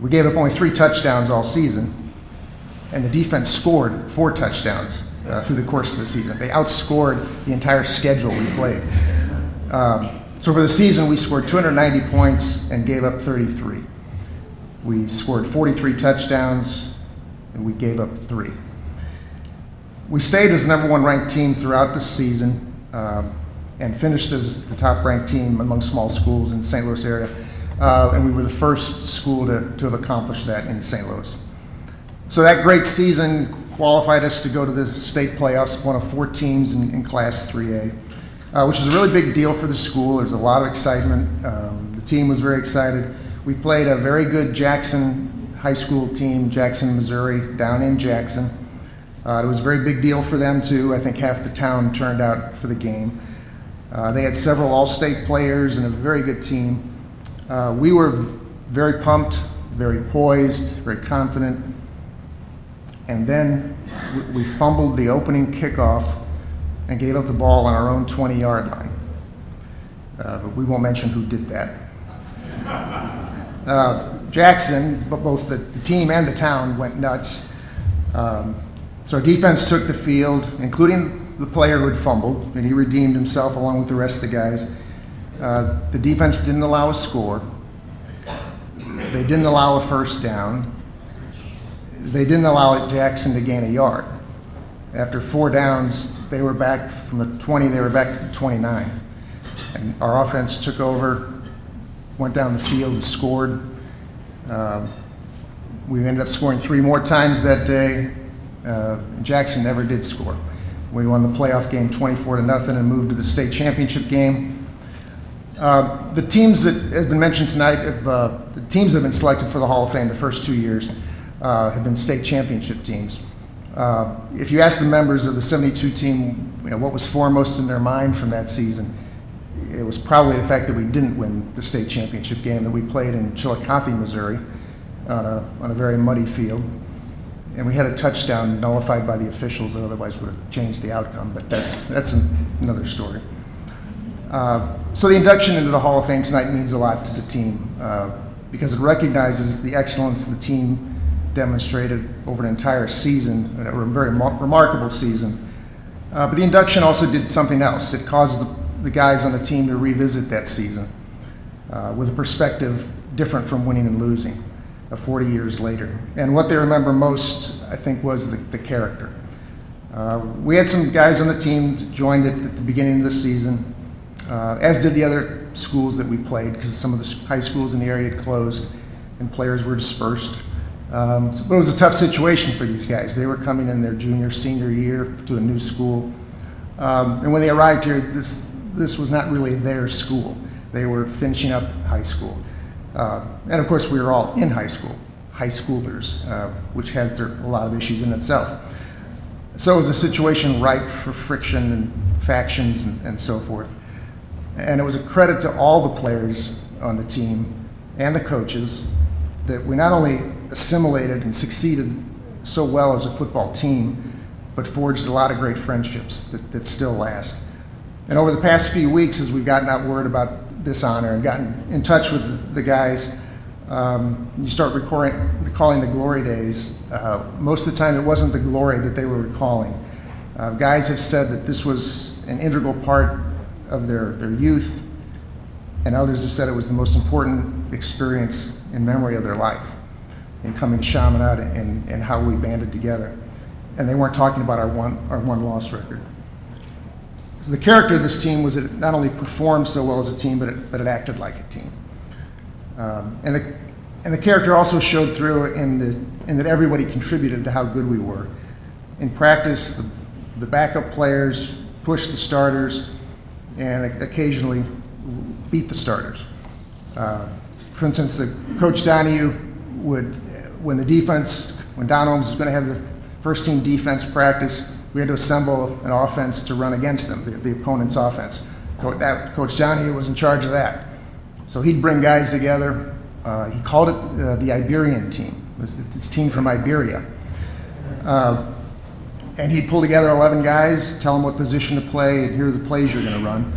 We gave up only 3 touchdowns all season, and the defense scored 4 touchdowns through the course of the season. They outscored the entire schedule we played. So for the season, we scored 290 points and gave up 33. We scored 43 touchdowns, and we gave up 3. We stayed as the number 1 ranked team throughout the season and finished as the top ranked team among small schools in the St. Louis area. And we were the first school to have accomplished that in St. Louis. So that great season qualified us to go to the state playoffs, one of 4 teams in Class 3A, which was a really big deal for the school. There's a lot of excitement. The team was very excited. We played a very good Jackson high school team, Jackson, Missouri, down in Jackson. It was a very big deal for them too. I think half the town turned out for the game. They had several all-state players and a very good team. We were very pumped, very poised, very confident. And then we fumbled the opening kickoff and gave up the ball on our own 20-yard line. But we won't mention who did that. Jackson, but both the team and the town went nuts. So our defense took the field, including the player who had fumbled, and he redeemed himself along with the rest of the guys. The defense didn't allow a score. They didn't allow a first down. They didn't allow Jackson to gain a yard. After 4 downs, they were back from the 20, they were back to the 29. And our offense took over, went down the field and scored. We ended up scoring 3 more times that day. Jackson never did score. We won the playoff game 24-0 and moved to the state championship game. The teams that have been mentioned tonight, the teams that have been selected for the Hall of Fame the first 2 years have been state championship teams. If you ask the members of the 72 team, what was foremost in their mind from that season, it was probably the fact that we didn't win the state championship game, that we played in Chillicothe, Missouri, on a very muddy field. and we had a touchdown nullified by the officials that otherwise would have changed the outcome, but that's another story. So the induction into the Hall of Fame tonight means a lot to the team because it recognizes the excellence the team demonstrated over an entire season, a very remarkable season. But the induction also did something else. It caused the guys on the team to revisit that season with a perspective different from winning and losing 40 years later. And what they remember most, I think, was the character. We had some guys on the team that joined it at the beginning of the season, as did the other schools that we played, because some of the high schools in the area had closed and players were dispersed. But it was a tough situation for these guys. They were coming in their junior, senior year to a new school. And when they arrived here, this was not really their school. They were finishing up high school. And of course, we were all in high school, high schoolers, which has a lot of issues in itself. So it was a situation ripe for friction and factions and so forth. And it was a credit to all the players on the team and the coaches that we not only assimilated and succeeded so well as a football team, but forged a lot of great friendships that still last. And over the past few weeks, as we've gotten out word about this honor and gotten in touch with the guys, you start recalling the glory days. Most of the time, it wasn't the glory that they were recalling. Guys have said that this was an integral part of their youth, and others have said it was the most important experience in memory of their life in coming to Chaminade and how we banded together. And they weren't talking about our one loss record. So the character of this team was that it not only performed so well as a team, but it acted like a team. And the character also showed through in that everybody contributed to how good we were. In practice, the backup players pushed the starters and occasionally beat the starters. For instance, Coach Donahue would, when Don Holmes was going to have the first team defense practice, we had to assemble an offense to run against them, the opponent's offense. Coach Donahue was in charge of that. So he'd bring guys together. He called it the Iberian team. It's team from Iberia. And he'd pull together 11 guys, tell them what position to play, and here are the plays you're going to run.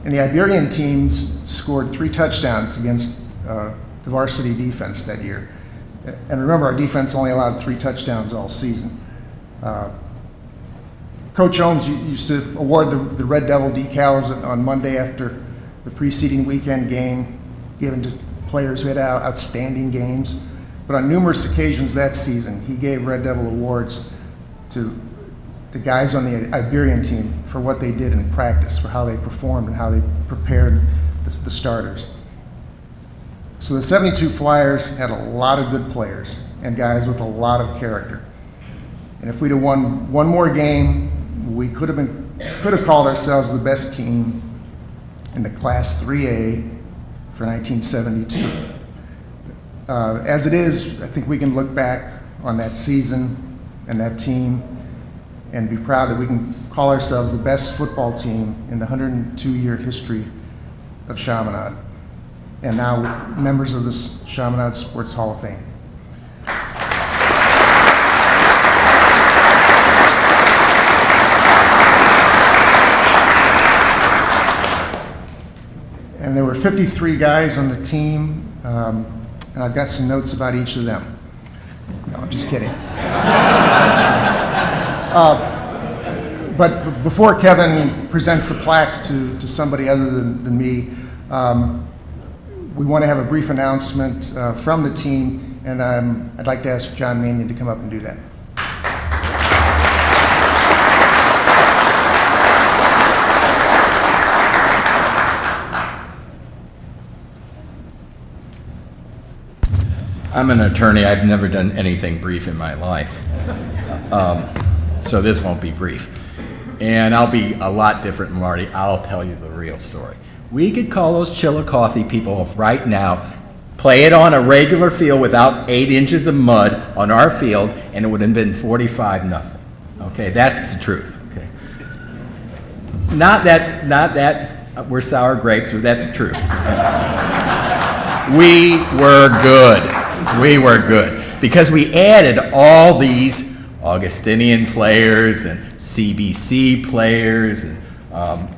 And the Iberian teams scored 3 touchdowns against the varsity defense that year. And remember, our defense only allowed 3 touchdowns all season. Coach Holmes used to award the Red Devil decals on Monday after the preceding weekend game, given to players who had outstanding games. But on numerous occasions that season, he gave Red Devil awards to the guys on the Iberian team for what they did in practice, for how they performed and how they prepared the starters. So the 72 Flyers had a lot of good players and guys with a lot of character. And if we'd have won one more game, we could have called ourselves the best team in the Class 3A for 1972. As it is, I think we can look back on that season and that team and be proud that we can call ourselves the best football team in the 102-year history of Chaminade, and now members of the Chaminade Sports Hall of Fame. And there were 53 guys on the team, and I've got some notes about each of them. No, I'm just kidding. But before Kevin presents the plaque to somebody other than me, we want to have a brief announcement from the team, and I'd like to ask John Manion to come up and do that. I'm an attorney. I've never done anything brief in my life. So this won't be brief. And I'll be a lot different than Marty. I'll tell you the real story. We could call those Chillicothe people right now, play it on a regular field without 8 inches of mud on our field, and it would have been 45-0. Okay, that's the truth. Okay. Not that we're sour grapes, but that's the truth. We were good. We were good. because we added all these Augustinian players and CBC players and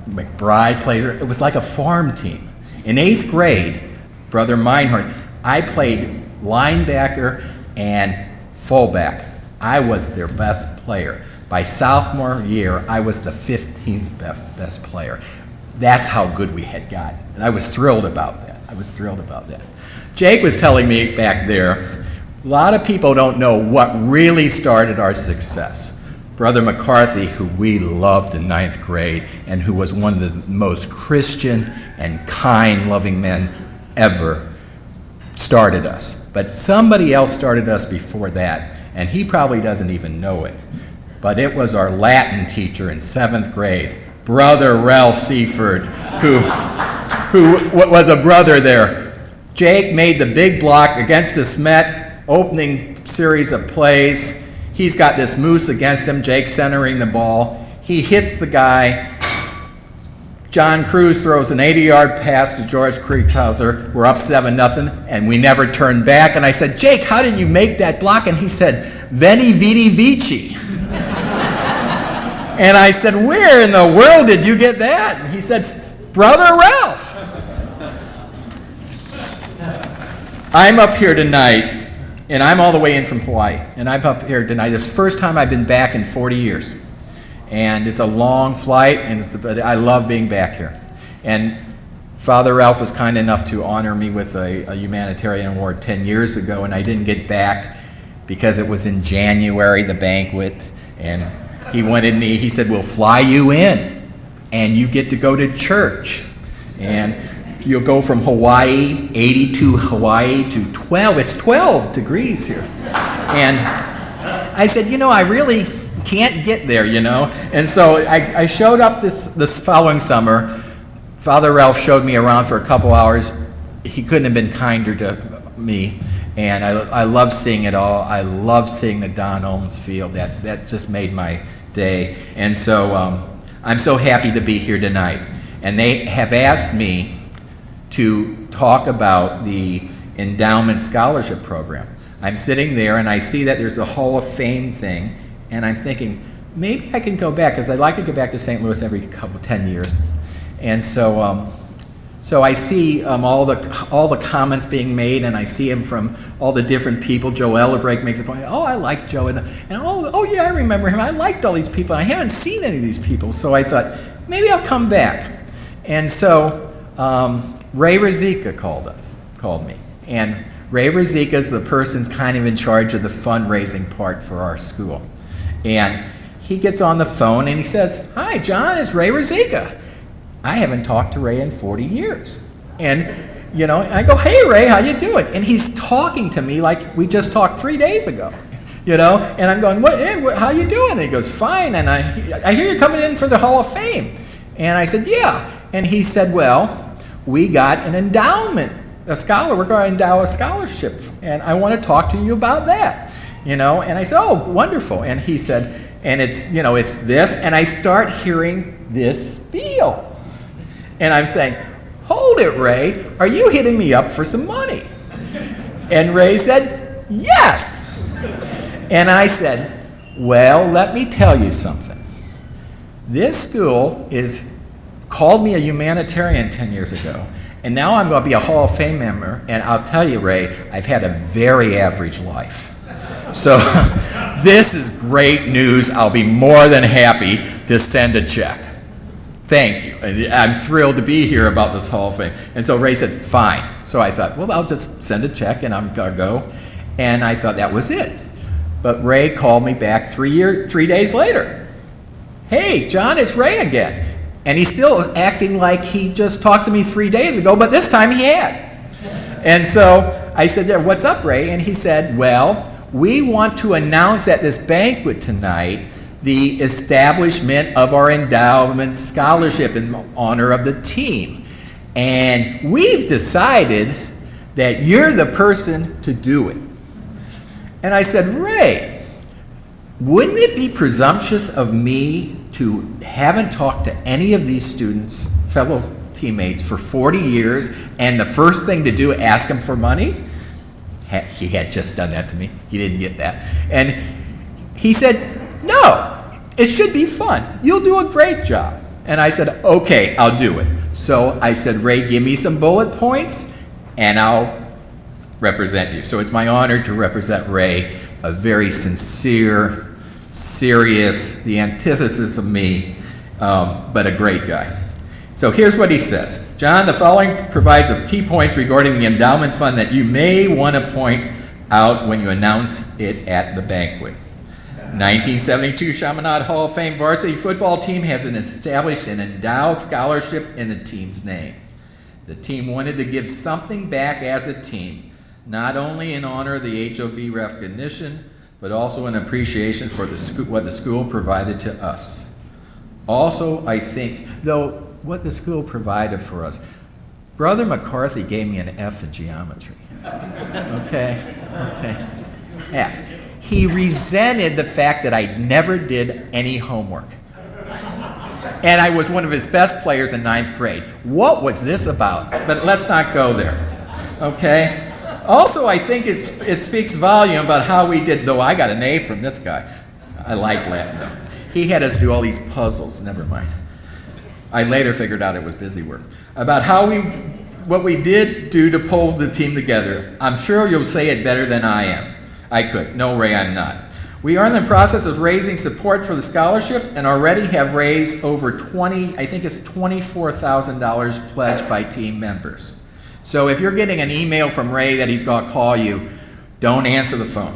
McBride players. It was like a farm team. In 8th grade, Brother Meinhardt, I played linebacker and fullback. I was their best player. By sophomore year, I was the 15th best player. That's how good we had gotten. And I was thrilled about that. Jake was telling me back there, a lot of people don't know what really started our success. Brother McCarthy, who we loved in 9th grade and who was one of the most Christian and kind, loving men ever, started us. But somebody else started us before that, and he probably doesn't even know it. But it was our Latin teacher in 7th grade, Brother Ralph Seaford, who was a brother there. Jake made the big block against the Smet, opening series of plays. He's got this moose against him, Jake centering the ball. He hits the guy. John Cruz throws an 80-yard pass to George Kriegshauser. We're up 7-0, and we never turned back. And I said, Jake, how did you make that block? And he said, Veni Vidi Vici. And I said, where in the world did you get that? And he said, Brother Ralph. I'm up here tonight, and I'm all the way in from Hawaii. And I'm up here tonight. It's the first time I've been back in 40 years. And it's a long flight, but I love being back here. And Father Ralph was kind enough to honor me with a humanitarian award 10 years ago, and I didn't get back because it was in January, the banquet, and he wanted me, he said, we'll fly you in, and you get to go to church. And you'll go from Hawaii, 82 Hawaii, to 12, it's 12 degrees here. And I said, you know, I really can't get there, you know. And so I showed up this following summer. Father Ralph showed me around for a couple hours. He couldn't have been kinder to me. And I love seeing it all. I love seeing the Don Ohms field. That just made my day. And so I'm so happy to be here tonight. And they have asked me to talk about the endowment scholarship program. I'm sitting there and I see that there's a Hall of Fame thing. And I'm thinking, maybe I can go back, because I'd like to go back to St. Louis every 10 years. And so so I see all the comments being made, and I see them from all the different people. Joe Ellebrake makes a point, oh, I like Joe, and oh yeah, I remember him. I liked all these people. I haven't seen any of these people. So I thought, maybe I'll come back. And so Ray Ruzicka called me. And Ray Ruzicka is the person kind of in charge of the fundraising part for our school. And he gets on the phone and he says, hi, John, it's Ray Ruzicka. I haven't talked to Ray in 40 years. And, you know, I go, hey, Ray, how you doing? And he's talking to me like we just talked 3 days ago, you know? And I'm going, how you doing? And he goes, fine. And I hear you're coming in for the Hall of Fame. And I said, yeah. And he said, well, we got an endowment, we're going to endow a scholarship. And I want to talk to you about that. You know, and I said, oh, wonderful. And he said, and it's, you know, it's this. And I start hearing this spiel. And I'm saying, hold it, Ray. Are you hitting me up for some money? And Ray said, yes. And I said, well, let me tell you something. This school called me a humanitarian 10 years ago. And now I'm going to be a Hall of Fame member. And I'll tell you, Ray, I've had a very average life. So this is great news. I'll be more than happy to send a check. Thank you. I'm thrilled to be here about this Hall of Fame. And so Ray said, fine. So I thought, well, I'll just send a check and I'm going to go. And I thought that was it. But Ray called me back 3 days later. Hey, John, it's Ray again. And he's still acting like he just talked to me 3 days ago, but this time he had. And so I said, what's up, Ray? And he said, well, we want to announce at this banquet tonight the establishment of our endowment scholarship in honor of the team. And we've decided that you're the person to do it. And I said, Ray, wouldn't it be presumptuous of me to haven't talked to any of these students, fellow teammates, for 40 years, and the first thing to do, ask them for money? He had just done that to me. He didn't get that. And he said, no, it should be fun. You'll do a great job. And I said, okay, I'll do it. So I said, Ray, give me some bullet points, and I'll represent you. So it's my honor to represent Ray, a very sincere, serious, the antithesis of me, but a great guy. So here's what he says. John, the following provides a key points regarding the endowment fund that you may want to point out when you announce it at the banquet. 1972 Chaminade Hall of Fame varsity football team has established an endowed scholarship in the team's name. The team wanted to give something back as a team, not only in honor of the HOV recognition, but also in appreciation for what the school provided to us. Also, I think, though, what the school provided for us, Brother McCarthy gave me an F in geometry. Okay? F. He resented the fact that I never did any homework. And I was one of his best players in 9th grade. What was this about? But let's not go there. Okay? Also, I think it speaks volume about how we did, though I got an A from this guy. I liked Latin, though. He had us do all these puzzles, never mind. I later figured out it was busy work. About what we did do to pull the team together. I'm sure you'll say it better than I am. I could. No, Ray, I'm not. We are in the process of raising support for the scholarship and already have raised over $24,000 pledged by team members. So if you're getting an email from Ray that he's going to call you, don't answer the phone.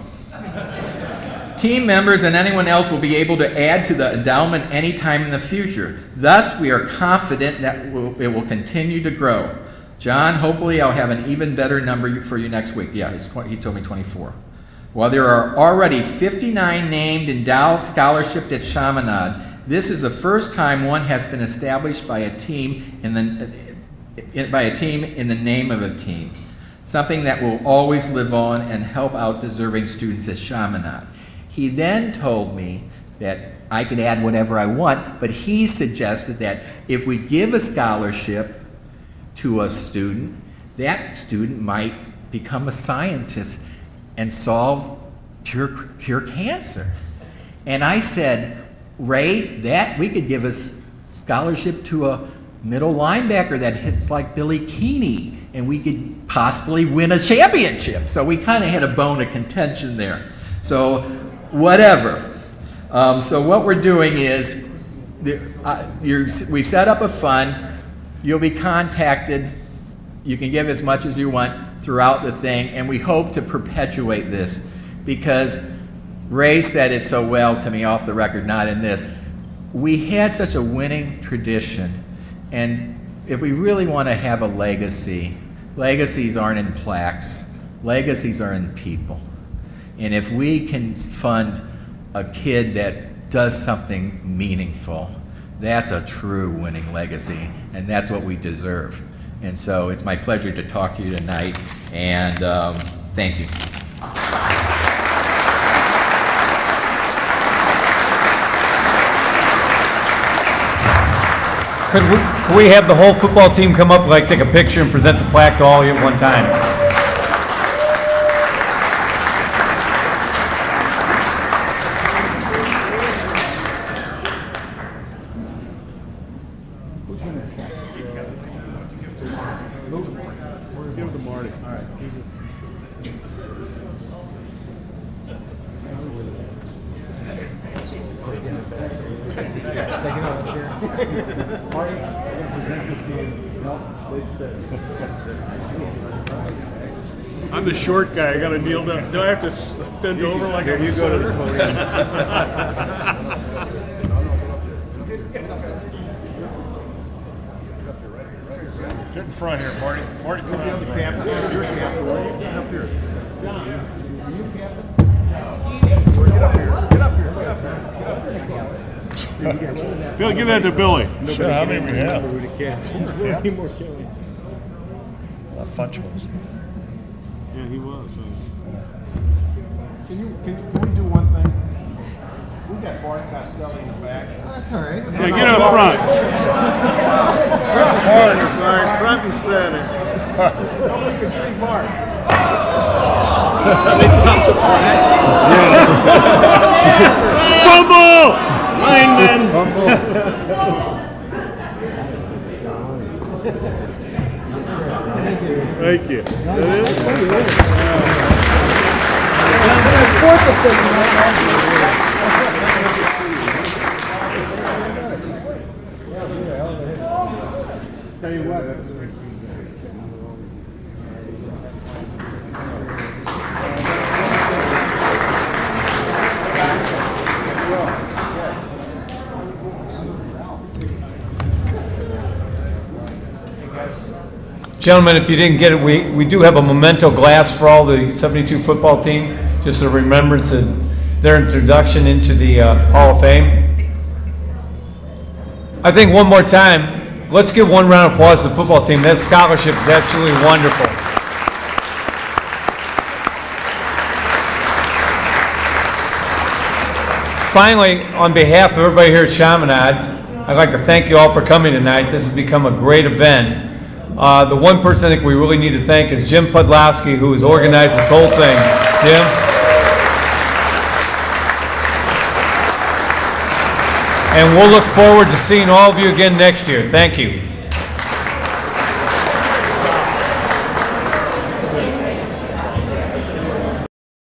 Team members and anyone else will be able to add to the endowment anytime in the future. Thus, we are confident that it will continue to grow. John, hopefully I'll have an even better number for you next week. Yeah, he told me 24. While there are already 59 named endowed scholarships at Chaminade, this is the first time one has been established by a team in the name of a team. Something that will always live on and help out deserving students at Chaminade. He then told me that I could add whatever I want, but he suggested that if we give a scholarship to a student, that student might become a scientist and cure cancer. And I said, Ray, that we could give a scholarship to a middle linebacker that hits like Billy Keeney, and we could possibly win a championship. So we kind of had a bone of contention there. So whatever. So what we're doing is we've set up a fund. You'll be contacted. You can give as much as you want throughout the thing, and we hope to perpetuate this because Ray said it so well to me off the record, not in this. We had such a winning tradition, and if we really want to have a legacy, legacies aren't in plaques, legacies are in people. And if we can fund a kid that does something meaningful, that's a true winning legacy, and that's what we deserve. And so it's my pleasure to talk to you tonight, and thank you. Could we have the whole football team come up, like take a picture and present the plaque to all of you at one time? Give it to Marty. All right. I'm the short guy. I got to kneel down. Do I have to bend over like I'm a go to the podium? Get in front here, Marty. Marty, come on. You're captain. You're captain. Get up here. John, are you captain? Get up here. Get up here. Get up here. Bill, give that to Billy. Sure, how many we have? Any more Kelly? Funch was. Yeah, he was. Can we do one thing? We got Bart Costelli in the back. That's all right. Yeah, get up front. Bart, front and center. Nobody can see Bart. Fumble! Lineman! Thank you. Tell you what. Gentlemen, if you didn't get it, we do have a memento glass for all the 72 football team, just a remembrance of their introduction into the Hall of Fame. I think one more time, let's give one round of applause to the football team. That scholarship is absolutely wonderful. Finally, on behalf of everybody here at Chaminade, I'd like to thank you all for coming tonight. This has become a great event. The one person I think we really need to thank is Jim Podlowski, who has organized this whole thing. Jim? And we'll look forward to seeing all of you again next year. Thank you.